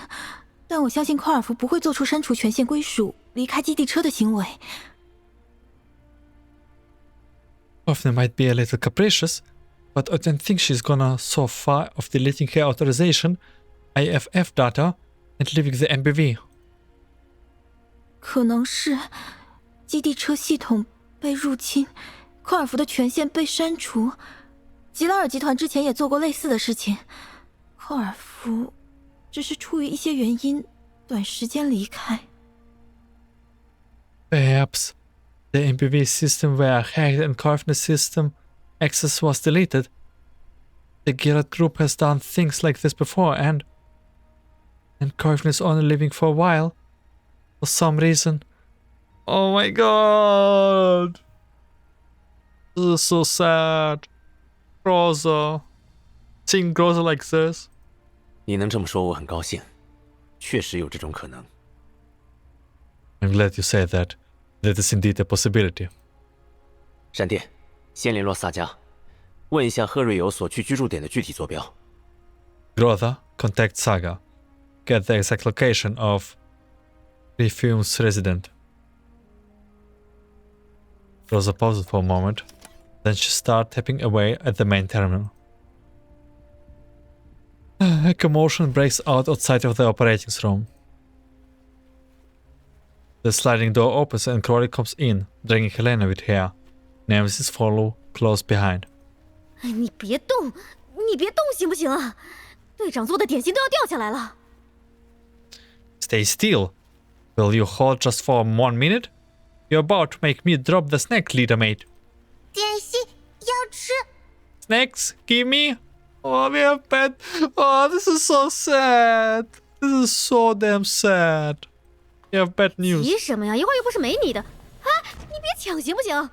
但我相信科尔福不会做出删除权限归属、离开基地车的行为。Colphne might be a little capricious, but I don't think she's gonna so far of deleting her authorization, IFF data, and leaving the MPV. 可能是基地车系统被入侵，科尔福的权限被删除。吉拉尔集团之前也做过类似的事情，科尔福只是出于一些原因短时间离开。Perhaps the MPV system were hacked and Colphne's system access was deleted. The Geralt group has done things like this before, and Colphne is only living for a while. For some reason. Oh my god! This is so sad. Groza. Seeing Groza like this. 你能这么说，我很高兴。确实有这种可能。I'm glad you said that. That is indeed a possibility. 闪电，先联络萨迦，问一下赫瑞友所去居住点的具体坐标。Groza, contact Saga. Get the exact location of Refume's resident. Groza pauses for a moment, then she starts tapping away at the main terminal. A commotion breaks out outside of the operating room. The sliding door opens and Crowley comes in, dragging Helena with her. Nemesis follow close behind. 你别动，你别动行不行啊？队长做的点心都要掉下来了。Stay still. Will you hold just for 1 minute? You're about to make me drop the snack, leader mate. 点心要吃。 Snacks, give me. Oh, we have bad. Oh, this is so sad. This is so damn sad. We have bad news. 急什么呀？一会儿又不是没你的。啊，你别抢行不行？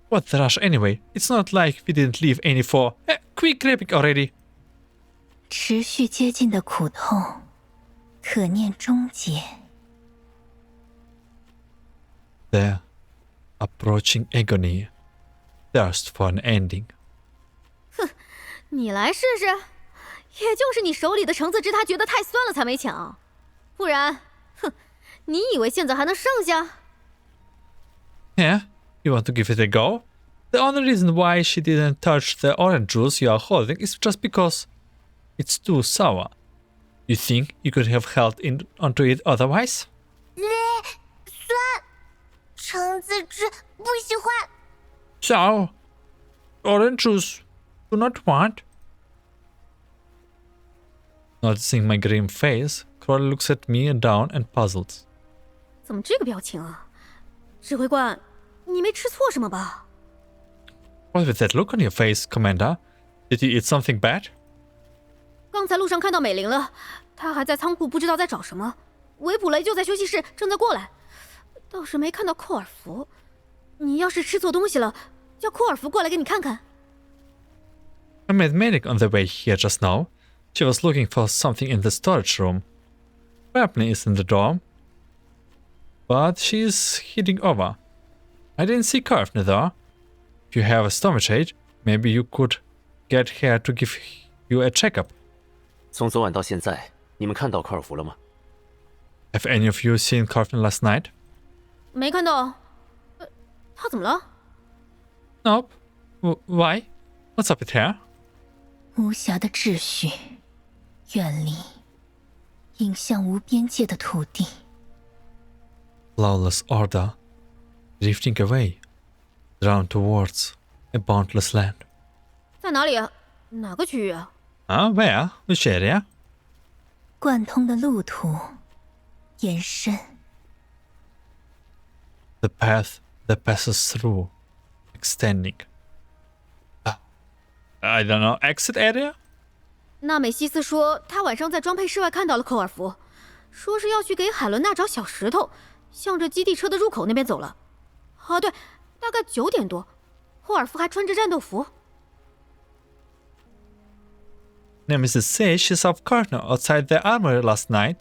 What the rush anyway? It's not like we didn't leave any for. Quick grabbing already. 持续接近的苦痛，可念终结。The approaching agony. Thirst for an ending. 你来试试。也就是你手里的橙子汁，他觉得太酸了才没抢，不然，哼，你以为现在还能剩下？ Yeah, you want to give it a go? The only reason why she didn't touch the orange juice you are holding is just because it's too sour. You think you could have held onto it otherwise? 酸，橙子汁不喜欢。 So, orange juice do not want? Noticing my grim face, Crowley looks at me down and puzzled. 怎么这个表情啊？指挥官，你没吃错什么吧？ What with that look on your face, Commander? Did you eat something bad? 刚才路上看到美玲了，她还在仓库，不知道在找什么。维普雷就在休息室，正在过来，倒是没看到寇尔福。你要是吃错东西了，叫寇尔福过来给你看看。I met Medic on the way here just now. She was looking for something in the storage room. Colphne is in the dorm, but she's heading over. I didn't see Colphne though. If you have a stomach ache, maybe you could get her to give you a checkup. 从昨晚到现在，你们看到科尔福了吗？ Have any of you seen Colphne last night? 没看到。他怎么了？ Nope. Why? What's up with her? 无暇的秩序，远离，引向无边界的土地。Lawless order, drifting away, drawn towards a boundless land. 在哪里？哪个区域啊？ Where? Which area? 贯通的路途，延伸。The path that passes through, extending. I don't know, exit area? 纳美西斯说，他晚上在装配室外看到了寇尔福，说是要去给海伦娜找小石头，向着基地车的入口那边走了。哦，对，大概9点多，寇尔福还穿着战斗服。Nemesis says she saw Colphne outside the armory last night.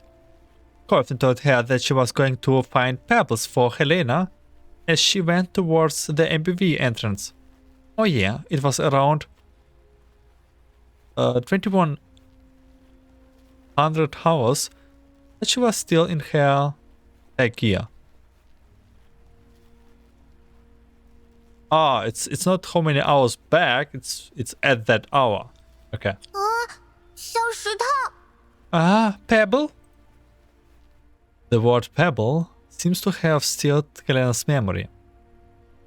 Colphne told her that she was going to find pebbles for Helena as she went towards the MBV entrance. Oh yeah, it was around 2100 hours that she was still in her tech gear. Ah, it's not how many hours back, it's at that hour. Okay. 小石头， Pebble? The word Pebble seems to have steeled Helena's memory.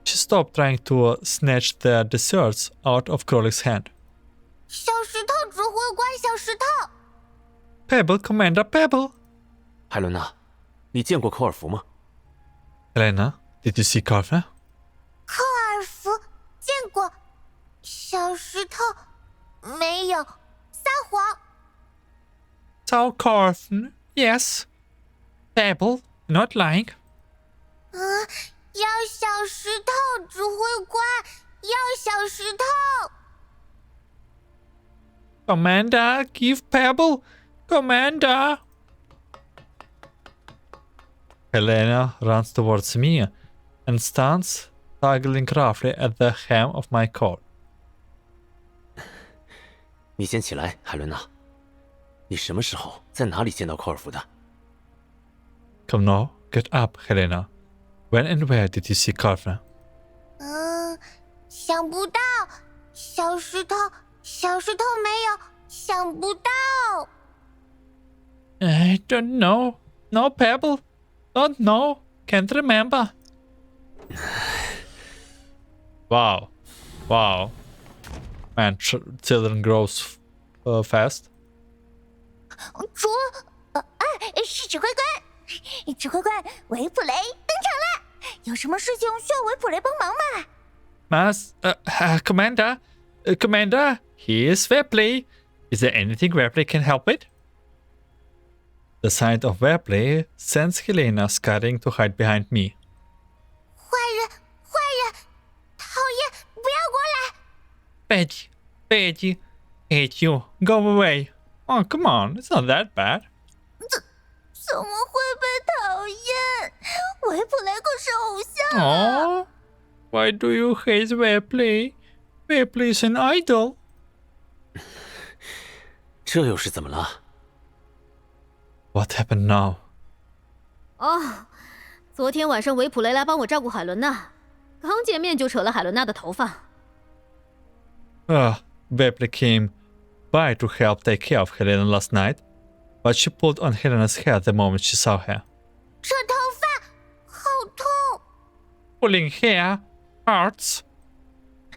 She stopped trying to snatch the desserts out of Crowley's hand. 小石头指挥官，小石头。 Pebble, Commander Pebble! 海伦娜，你见过科尔福吗？ Helena, did you see Colphne? 科尔福见过，小石头没有，撒谎。 Saw Colphne, yes. Pebble, not lying. 要小石头，指挥官，要小石头。 Commander, give Pebble! Commander! Helena runs towards me and stands, tugging roughly at the hem of my coat. 你先起来，海伦娜。你什么时候在哪里见到科尔福的？ Come now, get up, Helena. When and where did you see Colphne? 想不到，小石头，小石头没有，想不到。 I don't know. No, Pebble. Don't know. Can't remember. Wow. Wow. Man, children grows fast. 是指挥官，指挥官，维普雷登场了，有什么事情需要维普雷帮忙吗？ Commander, here's Webley. Is there anything Webley can help with? The sight of Webley sends Helena scurrying to hide behind me. 坏人，讨厌，不要过来！ Betty, hate you. Go away. Oh, come on, it's not that bad. 怎么会被讨厌？维普雷可是偶像啊！ Oh, why do you hate Webley? Webley is an idol. 这又是怎么了？ What happened now? 哦，昨天晚上维普雷来帮我照顾海伦娜，刚见面就扯了海伦娜的头发。Webley came by to help take care of Helena last night, but she pulled on Helena's hair the moment she saw her. 扯头发，好痛！ Pulling hair hurts.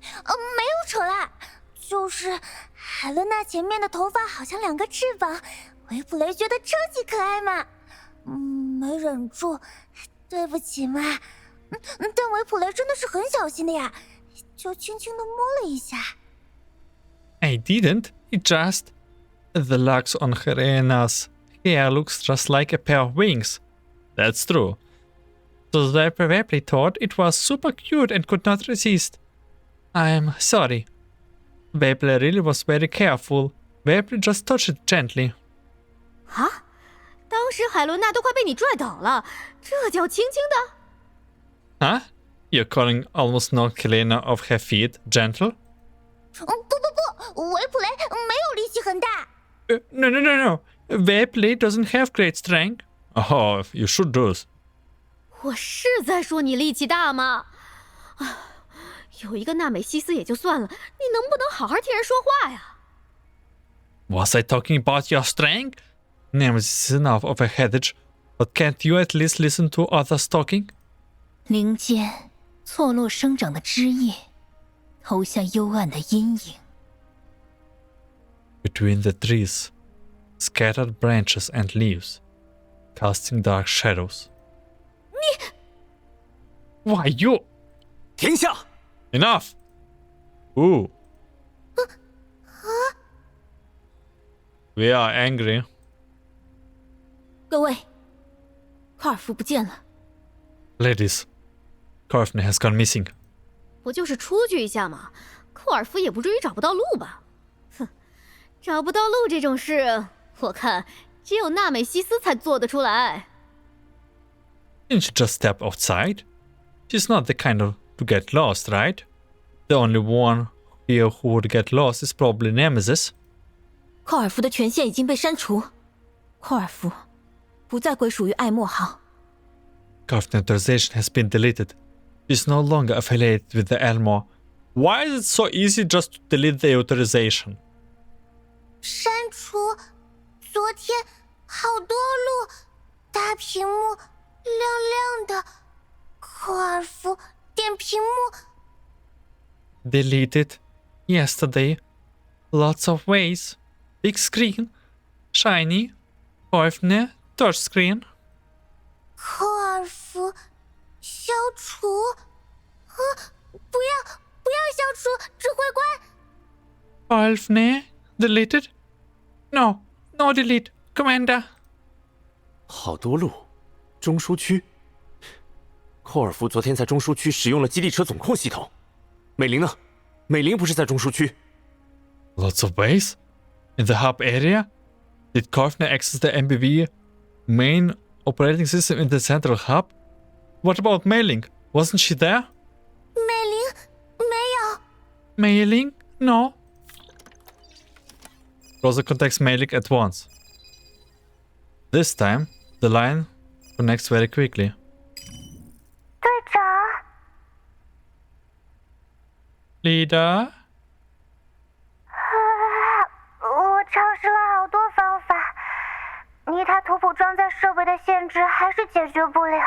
没有扯啦，就是海伦娜前面的头发好像2个翅膀，维普雷觉得超级可爱嘛。没忍住，对不起嘛。但维普雷真的是很小心的呀，就轻轻地摸了一下。 I didn't. It just... The locks on Helena's hair looks just like a pair of wings. That's true. So Webley thought it was super cute and could not resist. I'm sorry. Pebble really was very careful. Pebble just touched it gently. 啊！当时海伦娜都快被你拽倒了，这叫轻轻的？ Huh? You're calling almost knocked Helena off her feet gentle? 不，维普雷没有力气很大。No. Pebble doesn't have great strength. Oh, you should do. 我是在说你力气大吗？啊，有一个纳美西斯也就算了，你能不能好好替人说话呀？ Was I talking about your strength? Nemesis is enough of a headache, but can't you at least listen to others talking? 林间错落生长的枝叶，投下幽暗的阴影。Between the trees, scattered branches and leaves, casting dark shadows. Why you? 停下！ Enough! Ooh. We are angry. 各位，科尔夫不见了。 Ladies, Colphne has gone missing. 不就是出去一下吗？库尔夫也不至于找不到路吧？哼，找不到路这种事，我看只有纳美西斯才做得出来。 Didn't she just step outside? She's not the kind of to get lost, right? The only one here who would get lost is probably Nemesis. 科尔夫的权限已经被删除，科尔夫不再归属于艾莫号。 Colphne authorization has been deleted. She's no longer affiliated with the Elmore. Why is it so easy just to delete the authorization? 删除。昨天好多路，大屏幕亮亮的，科尔夫点屏幕。 Deleted. Yesterday. Lots of ways. Big screen. Shiny. Colphne. Touchscreen. 科尔夫消除？不要消除，指挥官。 Colphne. Deleted? No. No delete. Commander. 好多路，中枢区。寇尔夫昨天在中枢区使用了基地车总控系统。美玲呢？美玲不是在中枢区。 Lots of ways? In the hub area? Did Colphne access the MBV main operating system in the central hub? What about Mailing? Wasn't she there? 美玲没有。 Mailing? No. Rosa contacts Mailing at once. This time, the line connects very quickly. 队长， Leader? 我尝试了好多方法，泥塔图谱装载设备的限制还是解决不了。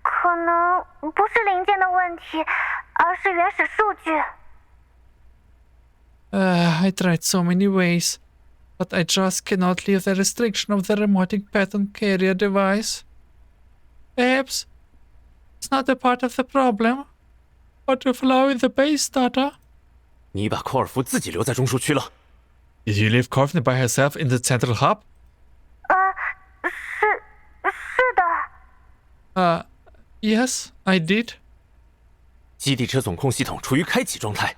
可能不是零件的问题，而是原始数据。 I tried so many ways, but I just cannot leave the restriction of the remoting pattern carrier device. Perhaps it's not a part of the problem, but to flow in the base data. 你把寇尔夫自己留在中枢区了。 Did you leave Colphne by herself in the central hub? 是的。 Yes, I did. 基地车总控系统处于开启状态。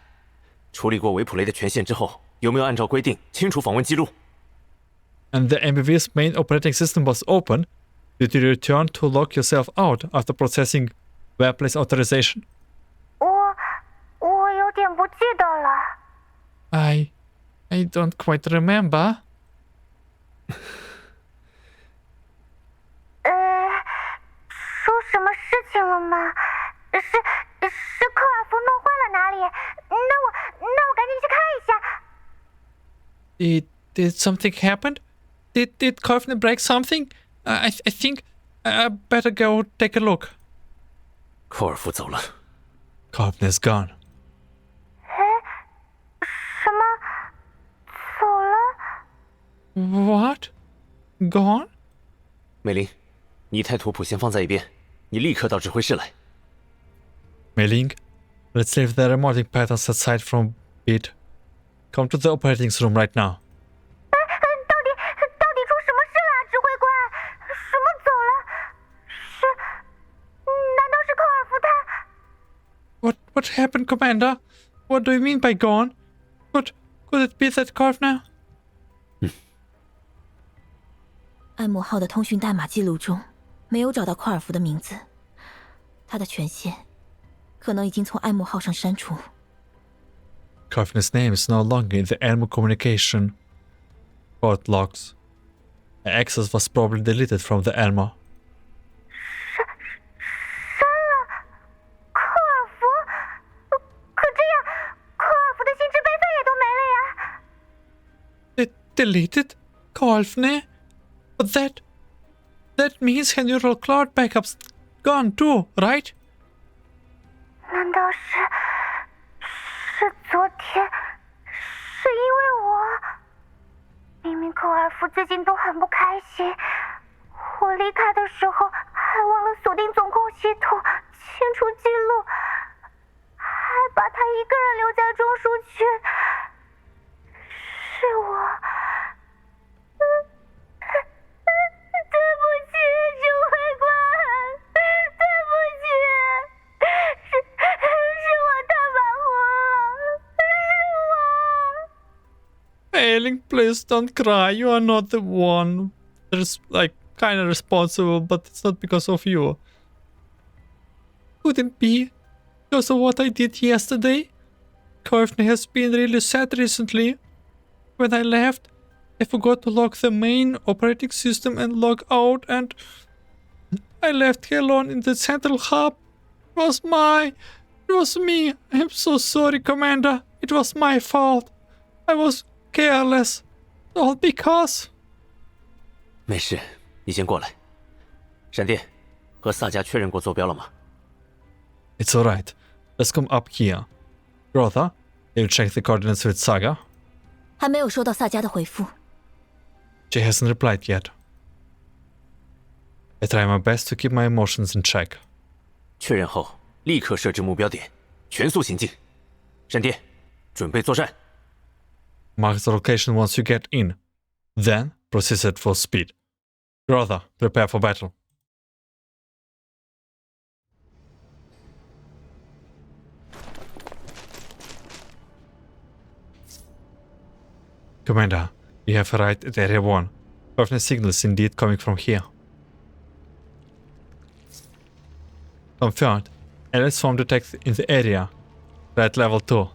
处理过维普雷的权限之后，有没有按照规定清除访问记录？ And the MBV's main operating system was open. Did you return to lock yourself out after processing Webley's authorization? 我有点不记得了。 I don't quite remember. 出什么事情了吗？是科尔夫弄坏了哪里？那我赶紧去看一下。 Did something happen? Did Colphne break something? I think I better go take a look. 寇尔夫走了。 Colphne's gone. 什么？走了？ What? Gone? 美玲，泥态图谱先放在一边，你立刻到指挥室来。 Mei-Ling, let's leave the remoting patterns aside from bit. Come to the operating room right now. 到底出什么事了，指挥官？什么走了？难道是科尔夫他？ What happened, Commander? What do you mean by gone? Could it be that Colphne? 艾默号的通讯代码记录中没有找到科尔福的名字，他的权限可能已经从艾默号上删除。Colphne's name is no longer in the Elmo communication port logs. The access was probably deleted from the Elmo. 删了科尔福，可这样科尔福的心智备份也都没了呀。It deleted Colphne? But that means her neural cloud backup's gone too, right? 难道是昨天？是因为我明明科尔福最近都很不开心，我离开的时候还忘了锁定总控系统，清除记录，还把他一个人留在中枢区。是我。对不起，指挥官，对不起，是我太马虎了，是我。Ailing, please don't cry. You are not the one. There's like kinda responsible, but it's not because of you. Couldn't be because of what I did yesterday. Colphne has been really sad recently. When I left, I forgot to lock the main operating system and log out, and I left her alone in the central hub. It was me. I'm so sorry, Commander. It was my fault. I was careless. All because... 没事，你先过来。闪电，和萨迦确认过坐标了吗？ It's alright. Let's come up here. Brother, you check the coordinates with Saga. 还没有收到萨迦的回复。She hasn't replied yet. I try my best to keep my emotions in check. 确认后，立刻设置目标点，全速行进。闪电，准备作战。Mark the location once you get in. Then proceed at full speed. Brother, prepare for battle. Commander, you have arrived at Area 1. Colphne's signal is indeed coming from here. Confirmed. ELIDs form detected in the area. At level 2.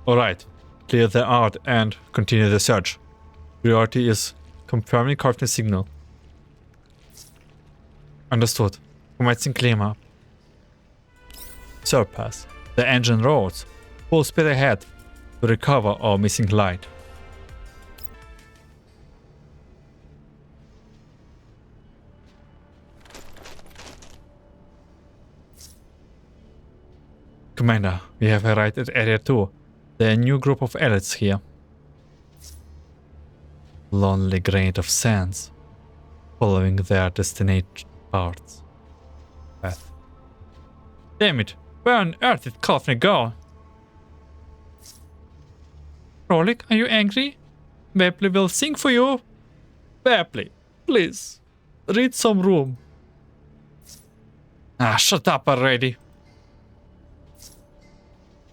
Alright, clear the out and continue the search. Priority is confirming Colphne's signal. Understood. Commencing cleanup. Surpass. The engine roars. Full speed ahead to recover our missing light. Commander, we have arrived at Area 2. There are a new group of ELIDs here. Lonely grain of sands, following their destination paths. Damn it! Where on earth did Colphne go? Rolik, are you angry? Pebble will sing for you. Pebble, please, read some room. Ah, shut up already.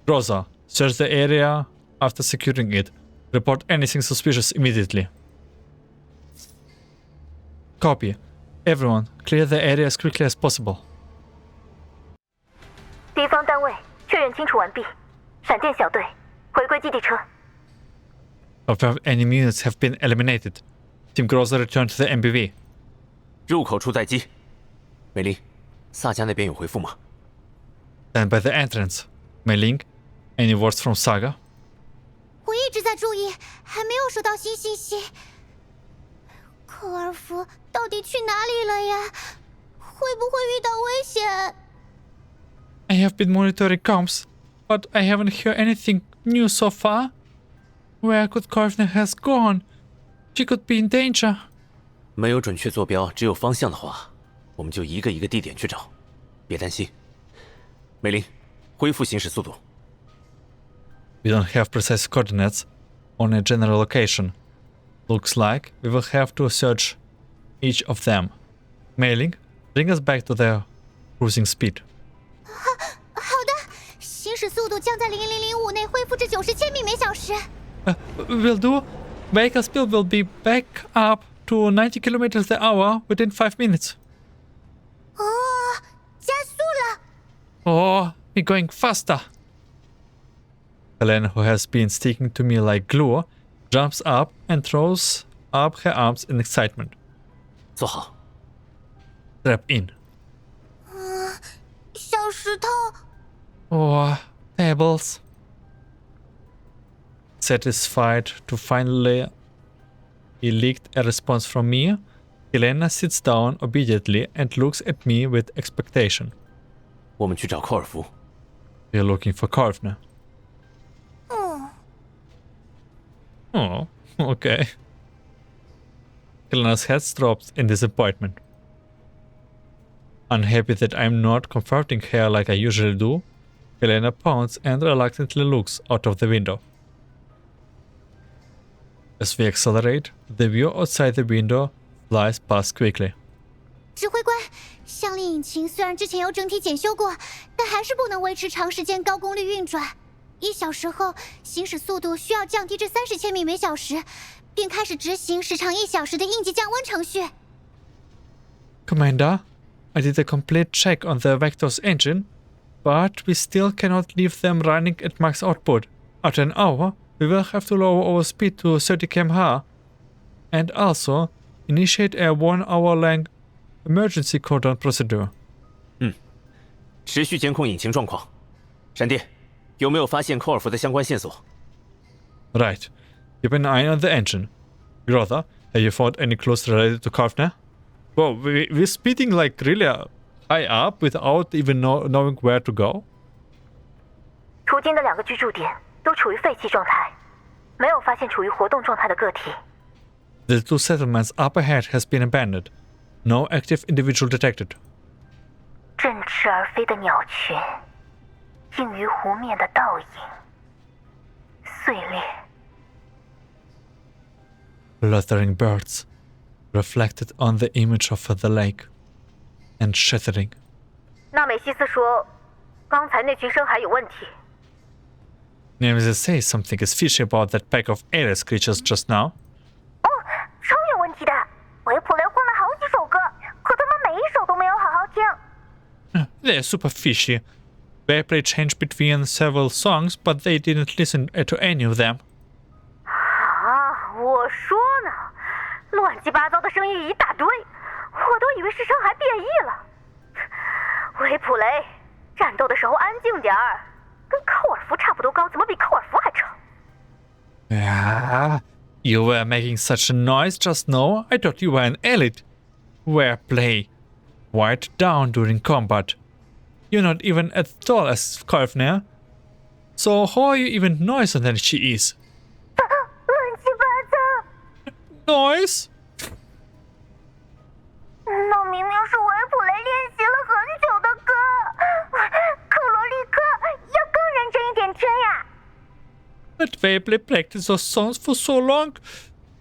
Rosa, search the area after securing it. Report anything suspicious immediately. Copy. Everyone, clear the area as quickly as possible. 敌方单位确认清楚完毕。闪电小队回归基地车。Confirmed enemy units have been eliminated. Team Groza returned to the MBV. 入口处待机。美玲，萨迦那边有回复吗？ Stand by the entrance. Mei-Ling, any words from Saga? 我一直在注意，还没有收到新信息。科尔福到底去哪里了呀？会不会遇到危险？ I have been monitoring comms, but I haven't heard anything new so far. Where could Colphne has gone? She could be in danger. 没有准确坐标，只有方向的话，我们就一个一个地点去找。别担心。美玲，恢复行驶速度。 We don't have precise coordinates, only a general location. Looks like we will have to search each of them. Mei-Ling, bring us back to their cruising speed. 好的，行驶速速度将在0005内恢复至90千米每小时。Will do. Vehicle speed will be back up to 90 kilometers an hour within 5 minutes. 哦，加速了！ Oh, we're going faster. Helen, who has been sticking to me like glue, jumps up and throws up her arms in excitement. 坐好。 Strap in. 小石头， Oh, Pebbles. Satisfied to finally elect a response from me, Helena sits down obediently and looks at me with expectation. 我们去找寇尔福。 We're looking for Colphne. 嗯， Oh, okay. Helena's head drops in disappointment. Unhappy that I'm not comforting her like I usually do, Helena pounds and reluctantly looks out of the window. As we accelerate, the view outside the window flies past quickly. 指挥官，向令引擎虽然之前有整体检修过，但还是不能维持长时间高功率运转。1小时后，行驶速度需要降低至30千米每小时，并开始执行时长1小时的应急降温程序。 Commander, I did a complete check on the Vector's engine, but we still cannot leave them running at max output. After an hour, we will have to lower our speed to 30 km/h, and also initiate a 1-hour-long emergency cordon procedure. 持续监控引擎状况。闪电，有没有发现寇尔福的相关线索？ Right. Keep an eye on the engine. Brother, have you found any clues related to Colphne? Well, we're speeding like really high up without even knowing where to go. 途经的2个居住点都处于废弃状态，没有发现处于活动状态的个体。 The 2 settlements up ahead has been abandoned. No active individual detected. 振翅而飞的鸟群，映于湖面的倒影，碎裂。 Fluttering birds, reflected on the image of the lake, and shattering. 纳美西斯说，刚才那群深海有问题。 Nemesis says something is fishy about that pack of aliens creatures just now. 哦，超有问题的。维普雷换了好几首歌，可他们每一首都没有好好听。 They're super fishy. They play change between several songs, but they didn't listen to any of them. 啊，我说呢，乱七八糟的声音一大堆，我都以为是深海变异了。维普雷，战斗的时候安静点儿，跟寇尔福差不多高，怎么比寇尔福还长？ Ah, you were making such a noise just now. I thought you were an elite. Where play? Quiet down during combat. You're not even as tall as Colphne. So how are you even noisier than she is? 乱七八糟， Noise? 那明明是维普雷练习了很久的歌。克罗利克，要更认真一点听呀。 But Pebble practiced those songs for so long.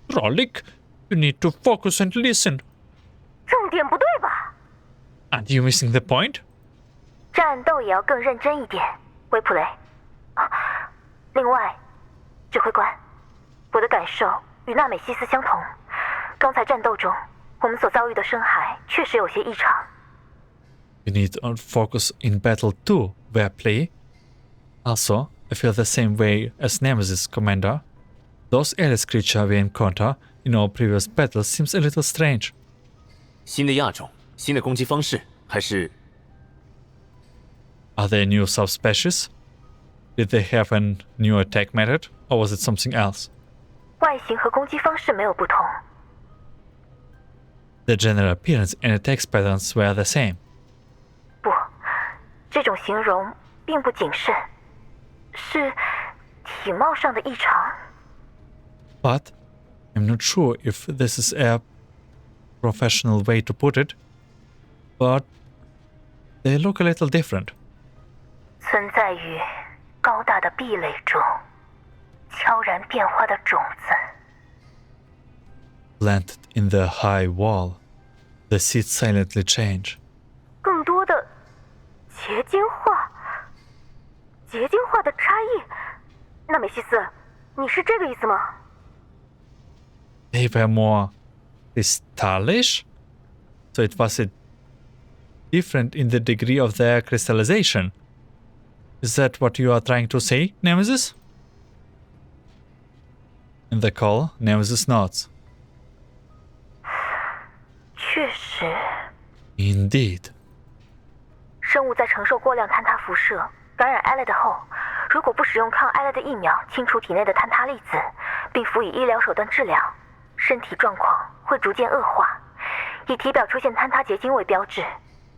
Rolik, you need to focus and listen. 重点不对吧？ Aren't you missing the point? 战斗也要更认真一点，维普雷。啊，另外，指挥官，我的感受与纳美西斯相同。刚才战斗中，我们所遭遇的深海确实有些异常。 You need to focus in battle too, where play. Also, I feel the same way as Nemesis, Commander. Those aliens creatures we encounter in our previous battles seems a little strange. 新的亚种，新的攻击方式，还是 Are they new subspecies? Did they have a new attack method, or was it something else? 外形和攻击方式没有不同。 The general appearance and attack patterns were the same. 不，这种形容并不谨慎，是体貌上的异常。 But I'm not sure if this is a professional way to put it. But they look a little different. 存在于高大的壁垒中，悄然变化的种子。 Planted in the high wall, the seeds silently change. 更多的结晶化，结晶化的差异。纳美西斯，你是这个意思吗？ They were more crystallish? So it was different in the degree of their crystallization. Is that what you are trying to say, Nemesis? In the call, Nemesis nods. 确实， Indeed. 生物在承受过量坍塌辐射、感染 ELID 后，如果不使用抗 ELID 疫苗清除体内的坍塌粒子，并辅以医疗手段治疗，身体状况会逐渐恶化，以体表出现坍塌结晶为标志，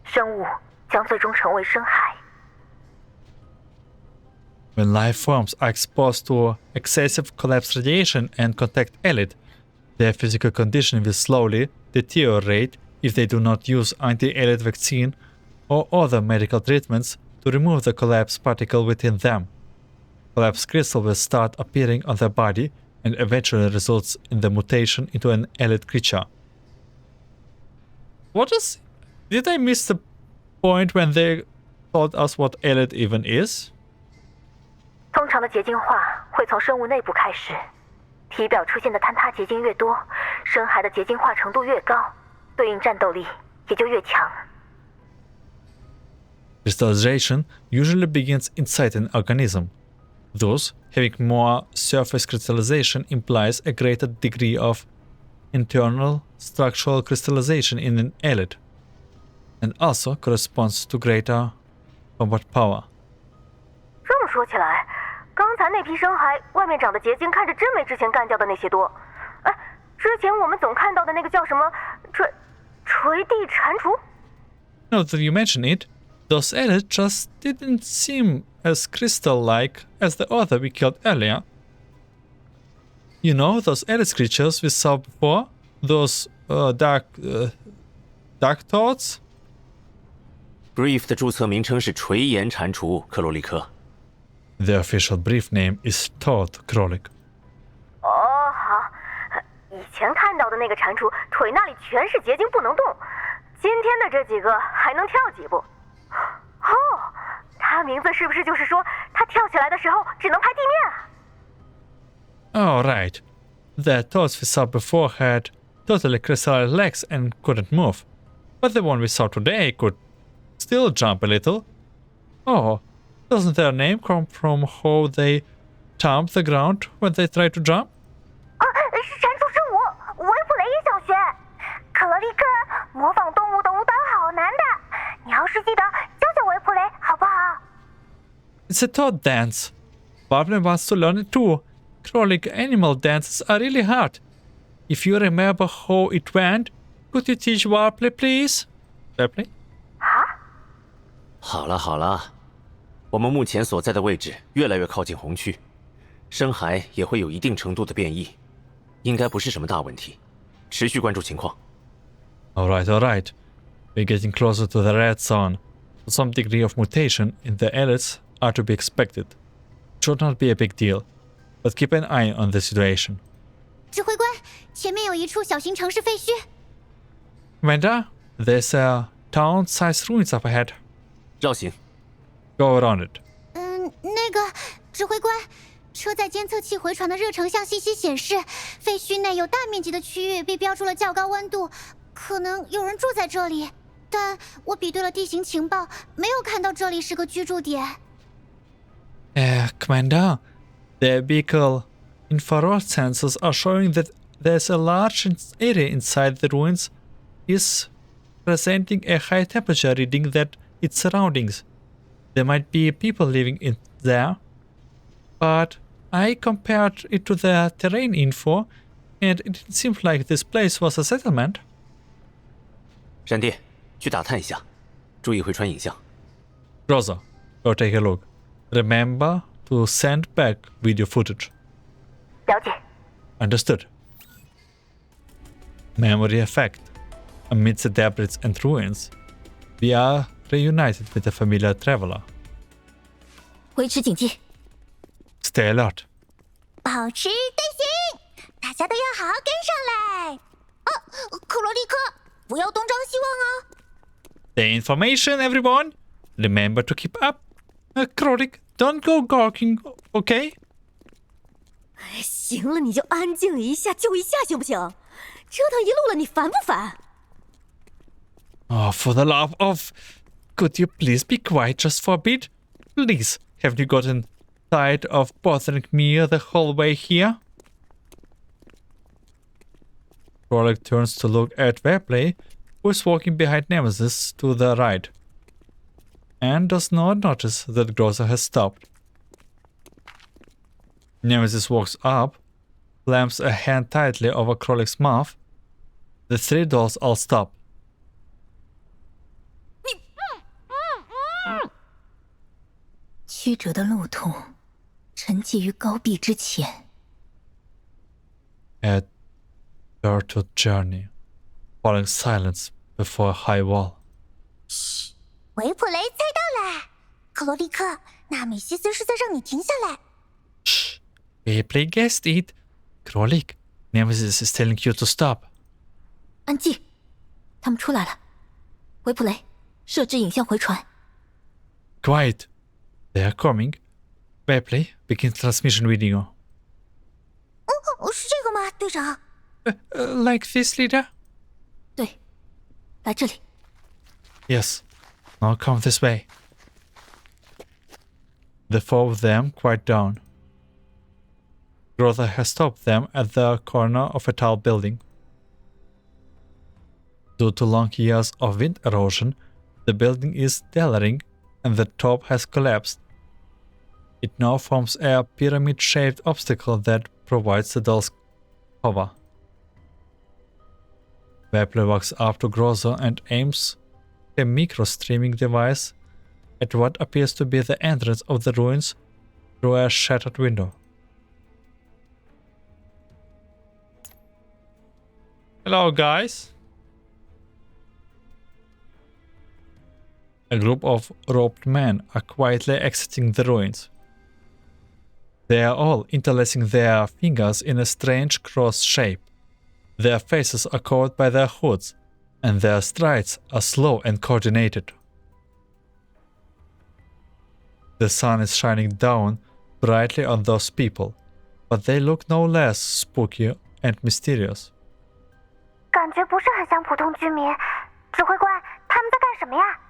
生物将最终成为深海。 When life forms are exposed to excessive collapse radiation and contact ELID, their physical condition will slowly deteriorate if they do not use anti-ELID vaccine or other medical treatments to remove the collapse particle within them. Collapse crystal will start appearing on their body and eventually results in the mutation into an ELID creature. What is... Did I miss the point when they told us what ELID even is? 通常的结晶化会从生物内部开始，体表出现的坍塌结晶越多，深海的结晶化程度越高，对应战斗力也就越强。 Crystallization usually begins inside an organism. Thus, having more surface crystallization implies a greater degree of internal structural crystallization in an ELID, and also corresponds to greater combat power. 这么说起来，刚才那批深海外面长的结晶看着真没之前干掉的那些多。哎，之前我们总看到的那个叫什么垂地蟾蜍？ Now that you mention it, those ELID just didn't seem as crystal-like as the other we killed earlier. You know, those ELID creatures we saw before? Those dark thoughts? Brief 的注册名称是垂岩蟾蜍，克罗利克。 The official brief name is Toad Krolik. 哦，好。以前看到的那个蟾蜍腿那里全是结晶，不能动。今天的这几个还能跳几步。哦，它名字是不是就是说它跳起来的时候只能拍地面啊？ Oh, right. The toads we saw before had totally crystallized legs and couldn't move. But the one we saw today could still jump a little. Oh, doesn't their name come from how they thump the ground when they try to jump? 啊，是蟾蜍是我，维普雷耶小学。克罗利克，模仿动物的舞蹈好难的，你要是记得教教维普雷好不好？ It's a toad dance. Barney wants to learn it too. Krolik animal dances are really hard. If you remember how it went, could you teach Warpley, please? Warpley? 好了好了，我们目前所在的位置越来越靠近红区，深海也会有一定程度的变异，应该不是什么大问题。持续关注情况。Alright, alright. We're getting closer to the red zone. Some degree of mutation in the ELIDs are to be expected. It should not be a big deal, but keep an eye on the situation. 指挥官，前面有一处小型城市废墟。 Wanda, there's a town-sized ruins up ahead. 绕行。 Go around it. 那个指挥官，车载监测器回传的热成像信息显示，废墟内有大面积的区域被标注了较高温度，可能有人住在这里。但我比对了地形情报，没有看到这里是个居住点。Commander, the vehicle infrared sensors are showing that there's a large area inside the ruins is presenting a high temperature reading than its surroundings. There might be people living in there, but I compared it to the terrain info, and it seemed like this place was a settlement. 闪电，去打探一下，注意回传影像。 Rosa, go take a look. Remember to send back video footage. 了解。 Understood. Memory effect. Amidst the debris and ruins, we are reunited with a familiar traveler. 维持警戒。 Stay alert. 保持队形，大家都要好好跟上来。哦，克罗利克，不要东张西望哦。 The information, everyone. Remember to keep up. Krolik, don't go gawking, okay? 行了，你就安静一下，就一下行不行？折腾一路了，你烦不烦？ Oh, for the love of... Could you please be quiet just for a bit? Please, haven't you gotten tired of bothering me the whole way here? Krolik turns to look at Webley, who is walking behind Nemesis to the right, and does not notice that Groza has stopped. Nemesis walks up, clamps a hand tightly over Krolik's mouth. The three dolls all stop. 曲折的路途，沉寂于高壁之前。 A turtle journey, falling silence before a high wall. 维普雷猜到啦！克罗利克，纳美西斯是在让你停下来。 Shh, Webley guessed it. Krolik, Nemesis is telling you to stop. 安静，他们出来了。维普雷，设置影像回传。 Quiet. They are coming. Webley, begin transmission video. 是这个吗，队长？ Like this, leader? 对，来这里。 Yes. Now come this way. The four of them quiet down. Groza has stopped them at the corner of a tall building. Due to long years of wind erosion, the building is towering and the top has collapsed. It now forms a pyramid-shaped obstacle that provides the dolls cover. Webley walks up to Groza and aims a micro-streaming device at what appears to be the entrance of the ruins through a shattered window. Hello, guys. A group of robed men are quietly exiting the ruins. They are all interlacing their fingers in a strange cross shape. Their faces are covered by their hoods, and their strides are slow and coordinated. The sun is shining down brightly on those people, but they look no less spooky and mysterious. 感觉不是很像普通居民。指挥官，他们在干什么呀？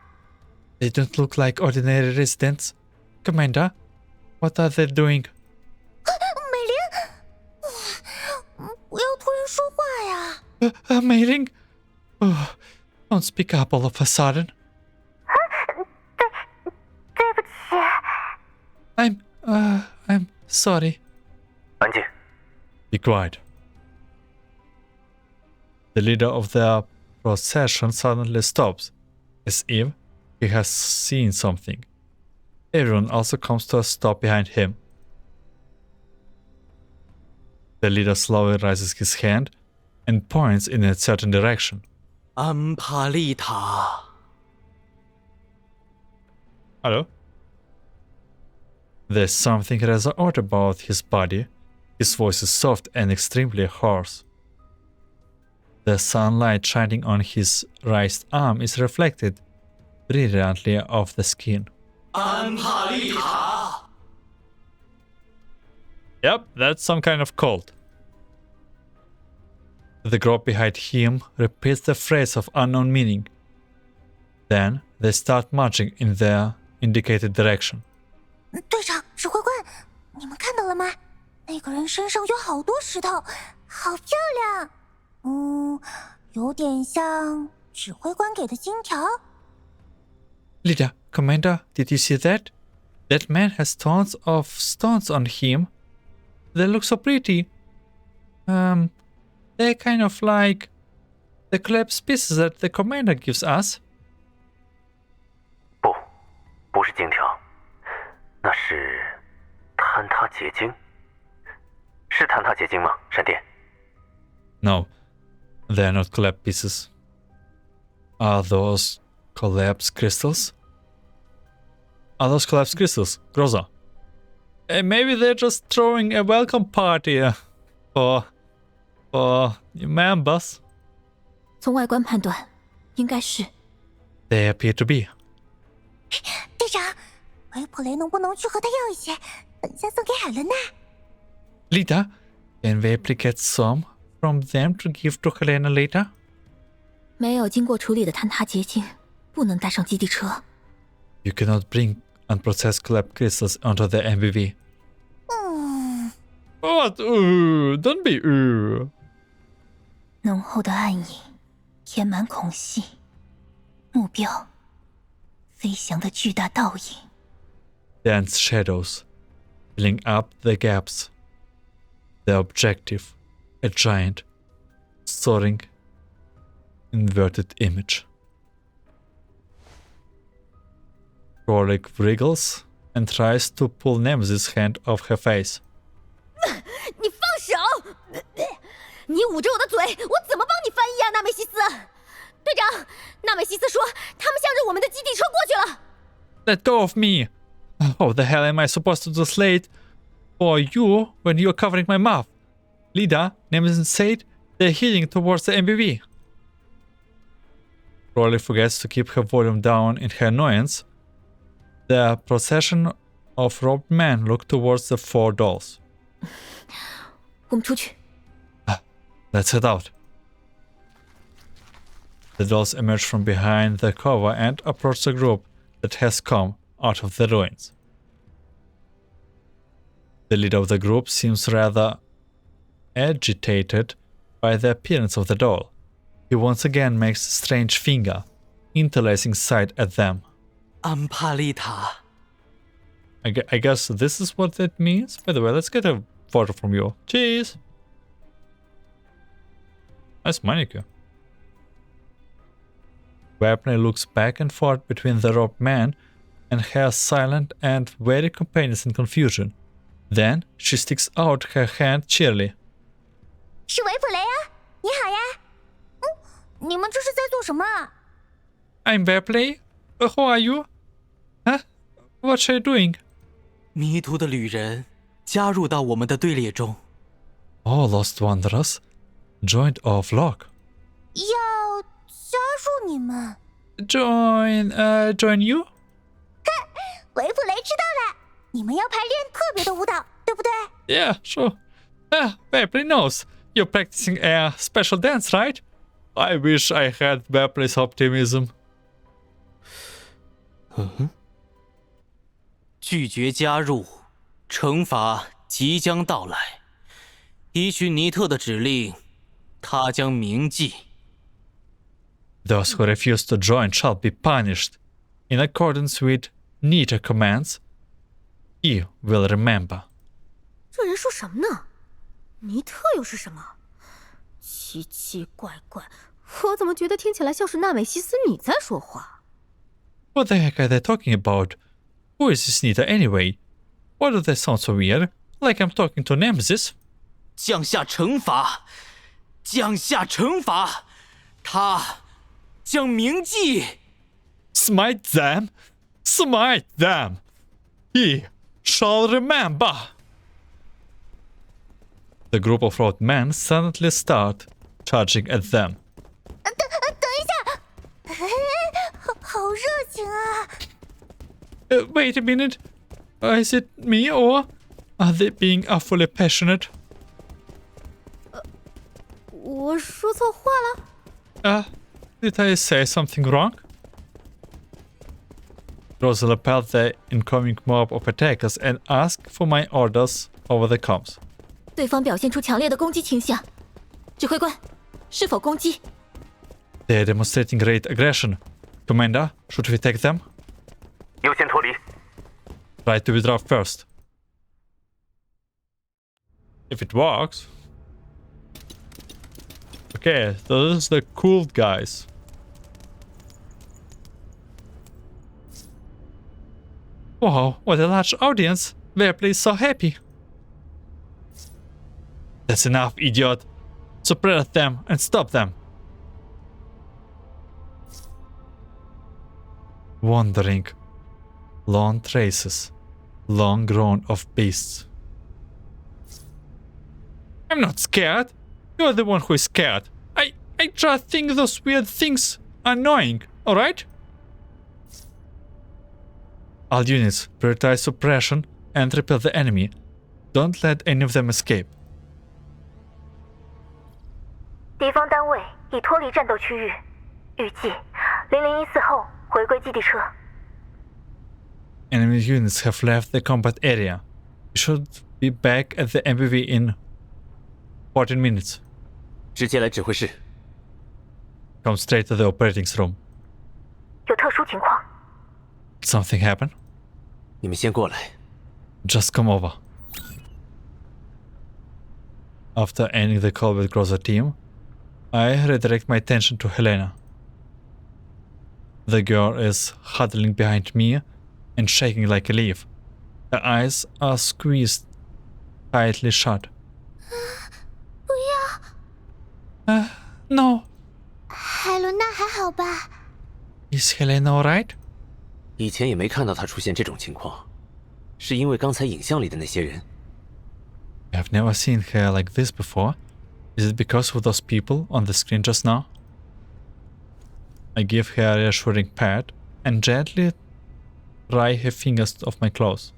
They don't look like ordinary residents. Commander, what are they doing? 美玲，不要突然说话呀！Meiling? Oh, don't speak up all of a sudden. 对不起。I'm sorry. 安静。 Be quiet. The leader of the procession suddenly stops, as if he has seen something. Everyone also comes to a stop behind him. The leader slowly raises his hand and points in a certain direction. 安帕丽塔。 Hello? There's something rather odd about his body. His voice is soft and extremely hoarse. The sunlight shining on his raised arm is reflected brilliantly off the skin. 安帕丽塔。 Yep, that's some kind of cult. The group behind him repeats the phrase of unknown meaning. Then they start marching in their indicated direction. 队长，指挥官，你们看到了吗？那个人身上有好多石头，好漂亮。有点像指挥官给的金条。 Leader, Commander, did you see that? That man has tons of stones on him. They look so pretty. They're kind of like the collapsed pieces that the commander gives us. 不是金条，那是坍塌结晶。是坍塌结晶吗？闪电。 No, they're not collapsed pieces. Are those collapsed crystals? Are those collapsed crystals, Groza? Maybe they're just throwing a welcome party for new members. 从外观判断，应该是。 They appear to be. 队长，维普雷能不能去和他要一些，等下送给海伦娜？ Lita, can we please get some from them to give to Helena later? 没有经过处理的坍塌结晶不能带上基地车。You cannot bring unprocessed collapse crystals onto the MBV. 嗯， What? Don't be. 浓厚的暗影填满孔隙，目标飞翔的巨大倒影。 Dense shadows filling up the gaps. The objective, a giant, soaring, inverted image. Frolic wriggles and tries to pull Nemesis' hand off her face. 你放手！你捂着我的嘴，我怎么帮你翻译啊，纳美西斯？队长，纳美西斯说他们向着我们的基地车过去了。 Let go of me! How the hell am I supposed to translate for you when you're covering my mouth? Lida, Nemesis said they're heading towards the MBV. Crowley forgets to keep her volume down in her annoyance. The procession of robed men look towards the 4 dolls. 我们出去。 Let's head out. The dolls emerge from behind the cover and approach the group that has come out of the ruins. The leader of the group seems rather agitated by the appearance of the doll. He once again makes a strange finger, interlacing sight at them. 安帕丽塔， I guess this is what it means. By the way, let's get a photo from you. Cheers! Nice manicure. Wapner looks back and forth between the robed man and her silent and wary companions in confusion. Then she sticks out her hand cheerily. 是维普雷啊，你好呀。你们这是在做什么啊？ I'm Wepley. Who are you? Huh? What are you doing? 迷途的旅人加入到我们的队列中。 Oh, lost wanderers. Joined our flock. 要加入你们？ Join you? 维普雷知道了，你们要排练特别的舞蹈，对不对？ Yeah, sure. Wepley knows. You're practicing a special dance, right? I wish I had Wepley's optimism. 拒绝加入，惩罚即将到来。依循尼特的指令，他将铭记。 Those who refuse to join shall be punished. In accordance with Nita commands, he will remember. 这人说什么呢？尼特又是什么？奇奇怪怪，我怎么觉得听起来像是纳美西斯你在说话？ What the heck are they talking about? Who is this Nita anyway? Why do they sound so weird? Like I'm talking to Nemesis? 降下惩罚，降下惩罚，他将铭记。 Smite them! Smite them! He shall remember! The group of robed men suddenly start charging at them. 等一下，好热情啊！ Wait a minute. Is it me or are they being awfully passionate? 我说错话了？ Did I say something wrong? Rosa repelled the incoming mob of attackers and asked for my orders over the comms. 对方表现出强烈的攻击倾向，指挥官，是否攻击？ They are demonstrating great aggression. Commander, should we take them? 优先脱离。 Try to withdraw first. If it works. Okay, those are the cool guys. Wow, what a large audience. Wepley is so happy. That's enough, idiot. Suppress them and stop them. Wandering. Long traces. Long groan of beasts. I'm not scared. You're the one who is scared. I just think those weird things are annoying, alright? All units, prioritize suppression and repel the enemy. Don't let any of them escape. 敌方单位已脱离战斗区域，预计0014后回归基地车。 Enemy units have left the combat area. You should be back at the MPV in 14 minutes. 直接来指挥室。 Come straight to the operating room. 有特殊情况， Something happened? 你们先过来。 Just come over. After ending the call with Groza team, I redirect my attention to Helena. The girl is huddling behind me and shaking like a leaf. Her eyes are squeezed tightly shut. 不要， No. 海伦娜还好吧？ Is Helena alright? 以前也没看到她出现这种情况，是因为刚才影像里的那些人。 I've never seen her like this before. Is it because of those people on the screen just now? I give her a reassuring pat and gently pry her fingers off my clothes.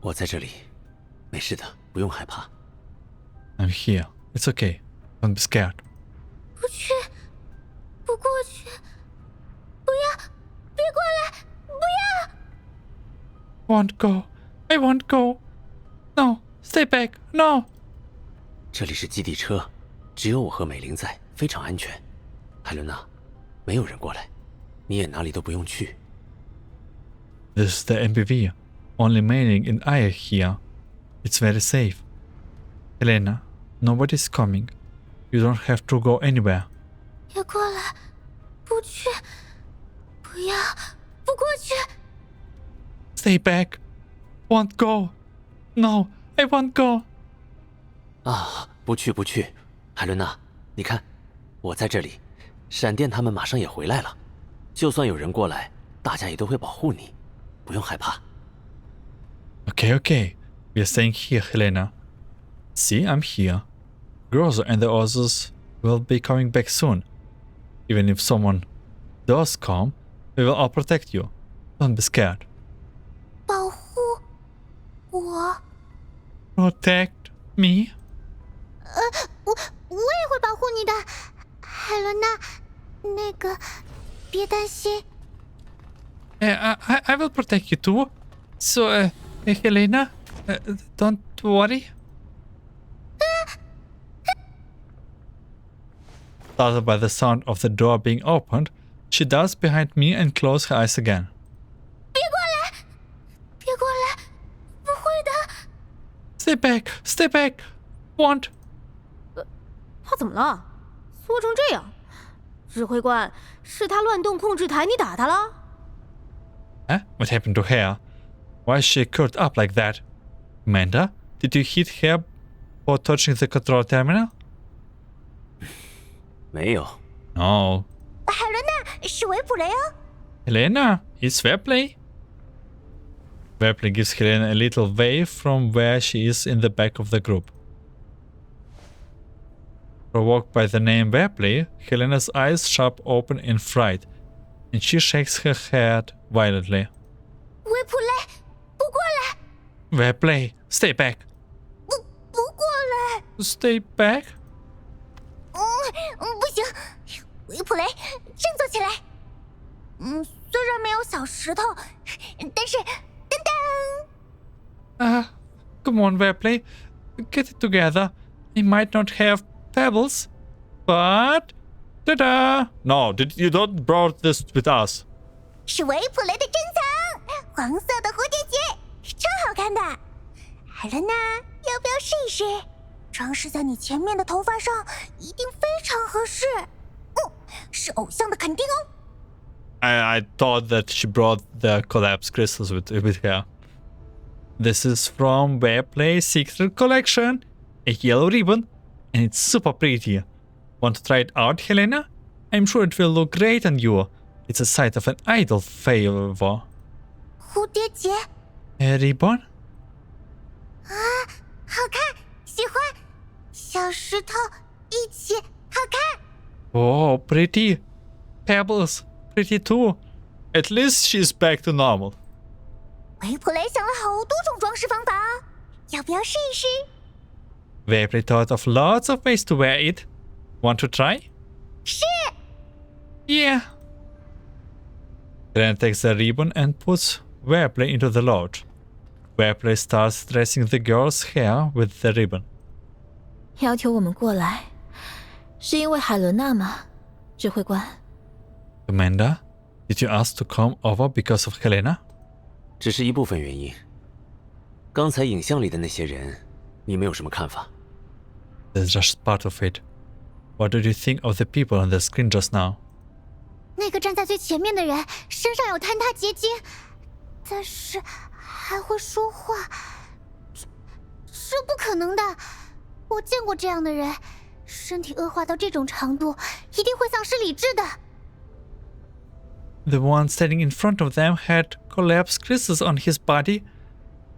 我在这里，没事的，不用害怕。 I'm here. It's okay. Don't be scared. 不去，不过去，不要，别过来，不要！ Won't go. I won't go. No. Stay back. No. 这里是基地车，只有我和美玲在，非常安全。海伦娜，没有人过来，你也哪里都不用去。 This is the MPV. Only Manning and I are here. It's very safe. Helena, nobody's coming. You don't have to go anywhere. 别过来，不去，不要，不过去！ Stay back. Won't go. No, I won't go. 啊，不去不去，海伦娜，你看，我在这里，闪电他们马上也回来了，就算有人过来，大家也都会保护你，不用害怕。 Okay, okay. We're staying here, Helena. See, I'm here. Groza and the others will be coming back soon. Even if someone does come, we will all protect you. Don't be scared. 保护我， Protect me? 我也会保护你的，海伦娜。那个，别担心。 I will protect you too. So, Helena, don't worry. Startled by the sound of the door being opened, she darts behind me and closes her eyes again. 别过来，别过来，不会的。 Stay back, stay back. Won't. 他怎么了？缩成这样？指挥官，是他乱动控制台，你打他了？ Huh? What happened to her? Why is she curled up like that? Amanda, did you hit her for touching the control terminal? 没有， No. 海伦娜是维普雷哦。 Helena, it's fair play. Fair play gives Helena a little wave from where she is in the back of the group. Provoked by the name Fairplay, Helena's eyes sharp open in fright, and she shakes her head violently. 维普雷，不过来， Fairplay, stay back. 不过来。 Stay back? 不行，维普雷，振作起来。虽然没有小石头，但是，等等， Come on, Fairplay. Get it together. I might not have pebbles, but... Ta-da! No, you don't brought this with us. 是维普雷的珍藏，黄色的蝴蝶结，超好看的。海伦娜，要不要试一试？装饰在你前面的头发上，一定非常合适。是偶像的肯定哦。 I thought that she brought the collapsed crystals with her. This is from Fairplay's Secret Collection, a yellow ribbon, and it's super pretty. Want to try it out, Helena? I'm sure it will look great on you. It's a sight of an idol favor. 蝴蝶结 A ribbon? 好看，喜欢。小石头一起好看。 Oh, pretty. Pebbles, pretty too. At least she's back to normal. 维普雷想了好多种装饰方法哦，要不要试一试？ Vapley thought of lots of ways to wear it. Want to try? 是。 Yeah. Helena takes the ribbon and puts Vapley into the lodge. Vapley starts dressing the girl's hair with the ribbon. 要求我们过来，是因为海伦娜吗，指挥官？ Commander, did you ask to come over because of Helena? 只是一部分原因。刚才影像里的那些人，你们有什么看法？ That's just part of it. What did you think of the people on the screen just now? 那个站在最前面的人身上有坍塌结晶，但是还会说话，这不可能的。我见过这样的人，身体恶化到这种程度，一定会丧失理智的。 The one standing in front of them had collapsed crystals on his body,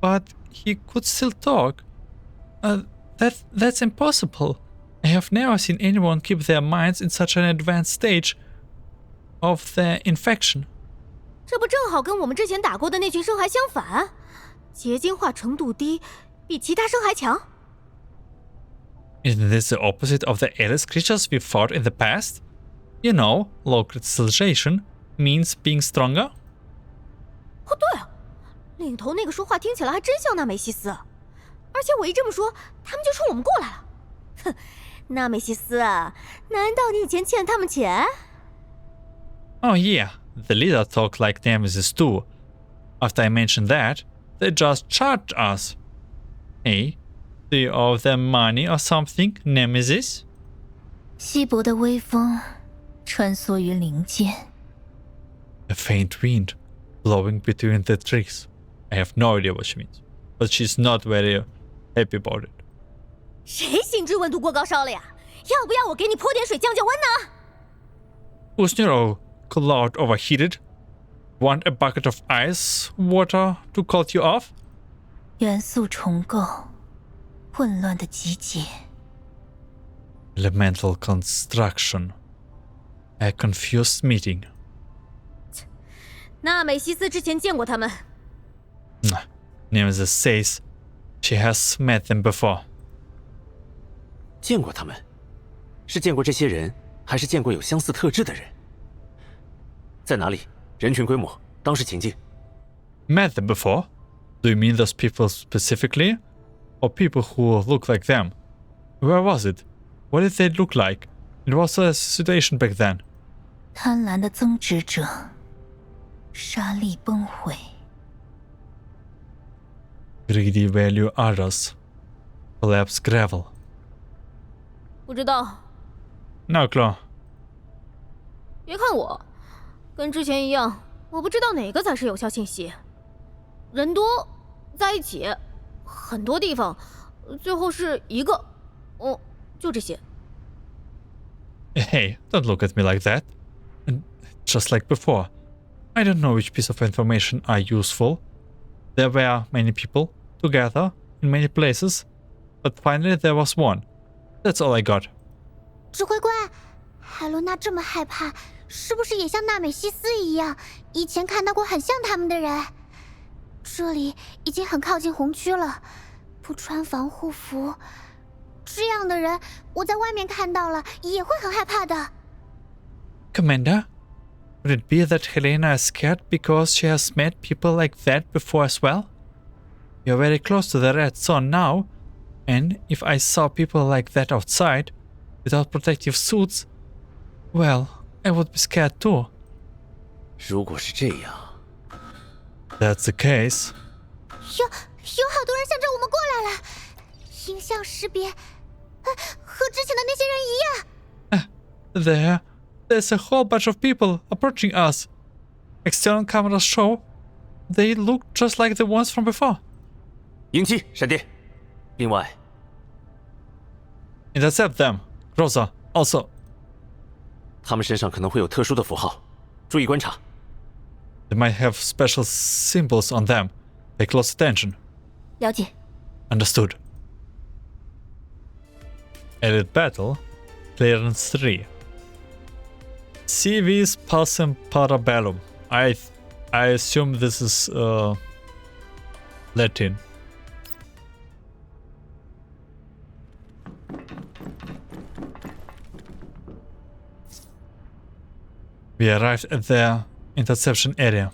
but he could still talk. That's impossible. I have never seen anyone keep their minds in such an advanced stage of their infection. 这不正好跟我们之前打过的那群生还相反？结晶化程度低，比其他生还强。 Isn't this the opposite of the ELIDs creatures we fought in the past? You know, low crystallization means being stronger. 哦，对啊，领头那个说话听起来还真像纳美西斯，而且我一这么说，他们就冲我们过来了。哼，纳美西斯啊，难道你以前欠他们钱？ Oh yeah, the leader talked like Nemesis too. After I mentioned that, they just charged us. Hey, do you owe them money or something, Nemesis? 稀薄的微风穿梭于林间。 A faint wind blowing between the trees. I have no idea what she means, but she's not very happy about it. 谁心智温度过高烧了呀？要不要我给你泼点水降降温呢？ Who's your cloud overheated? Want a bucket of ice water to cool you off? 元素重构，混乱的集结。 Elemental construction. A confused meeting. 纳美西斯之前见过他们。 Nemesis says she has met them before. 见过他们，是见过这些人，还是见过有相似特质的人？在哪里？人群规模，当时情境。 Met them before? Do you mean those people specifically? Or people who look like them? Where was it? What did they look like? And what's the situation back then? 贪婪的增值者，沙砾崩毁。 Greedy value others. Collapse gravel. 不知道， No clue. 别看我，跟之前一样，我不知道哪个才是有效信息。人多，在一起，很多地方，最后是一个，哦，就这些。 Hey, don't look at me like that. And just like before, I don't know which piece of information are useful. There were many people together in many places, but finally there was one. That's all I got. 指挥官，海伦娜这么害怕，是不是也像纳美西斯一样，以前看到过很像他们的人？这里已经很靠近红区了，不穿防护服，这样的人我在外面看到了也会很害怕的。 Commander, would it be that Helena is scared because she has met people like that before as well? You're very close to the red zone now, and if I saw people like that outside, without protective suits, well, I would be scared too. 如果是这样， That's the case. 有好多人向着我们过来了，影像识别，和之前的那些人一样。 There's a whole bunch of people approaching us. External cameras show they look just like the ones from before. 迎击，闪电。另外， Intercept them. Rosa, also. 他们身上可能会有特殊的符号，注意观察。 They might have special symbols on them. Pay close attention. 了解。 Understood. Elite Battle, Clearance 3. CV's Pulsum Parabellum. I assume this is let in. We arrived at the interception area.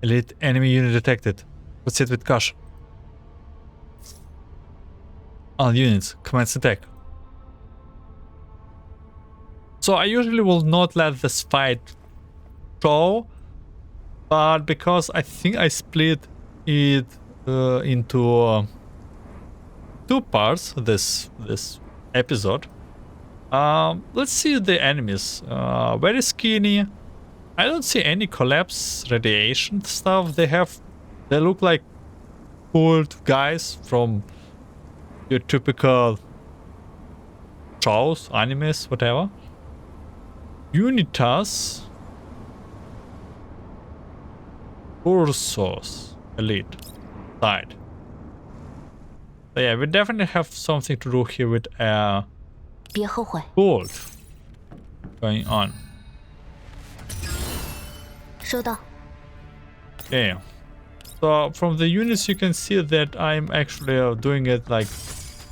Elite enemy unit detected. Proceed with caution. All units, commence attack. So I usually will not let this fight show, but because I think I split it into 2 parts this episode. Let's see the enemies. Very skinny. I don't see any collapse radiation stuff. They look like old guys from your typical shows, animes, whatever. Unitas. Ursos. Elite. Side. So yeah, we definitely have something to do here with gold going on. 收到。 Okay. So from the units you can see that I'm actually doing it like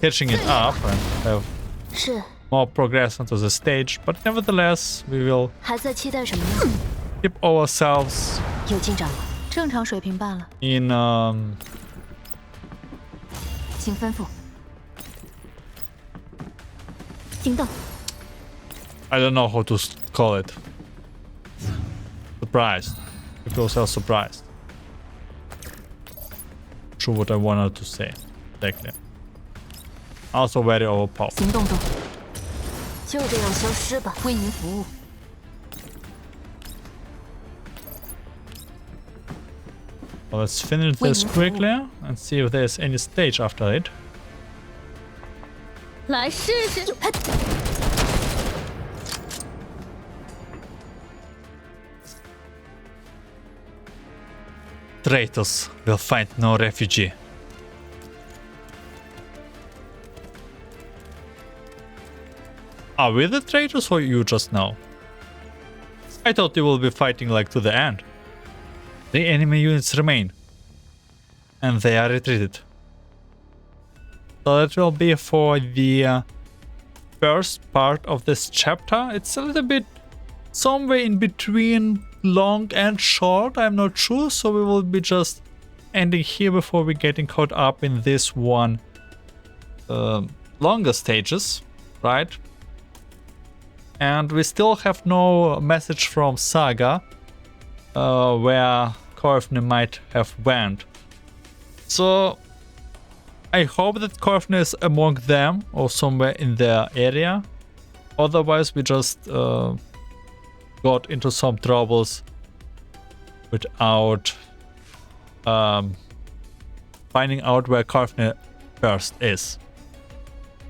catching it up and have 是。 more progress onto the stage, but nevertheless we will 还在期待什么呢？ keep ourselves 有进展了。正常水平罢了， in 请吩咐。行动。 I don't know how to call it. Surprised. Keep yourself surprised. Sure what I wanted to say. Exactly. Also very overpowered. 行动中。就这样消失吧，为您服务。 Well, let's finish this quickly and see if there's any stage after it. 来试试。 Traitors will find no refugee. Are we the traitors or you just now? I thought you will be fighting like to the end. The enemy units remain. And they are retreated. So that will be for the first part of this chapter. It's a little bit somewhere in between long and short, I'm not sure, so we will be just ending here before we getting caught up in this one longer stages, right? And we still have no message from Saga where Colphne might have went. So I hope that Colphne is among them or somewhere in their area. Otherwise we just got into some troubles without finding out where Colphne first is.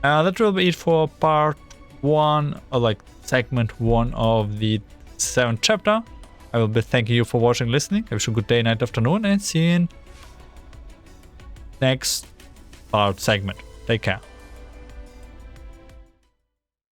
That will be it for part 1, or like segment 1 of the 7th chapter. I will be thanking you for watching, listening. I wish you a good day, night, afternoon, and see you in next part segment. Take care.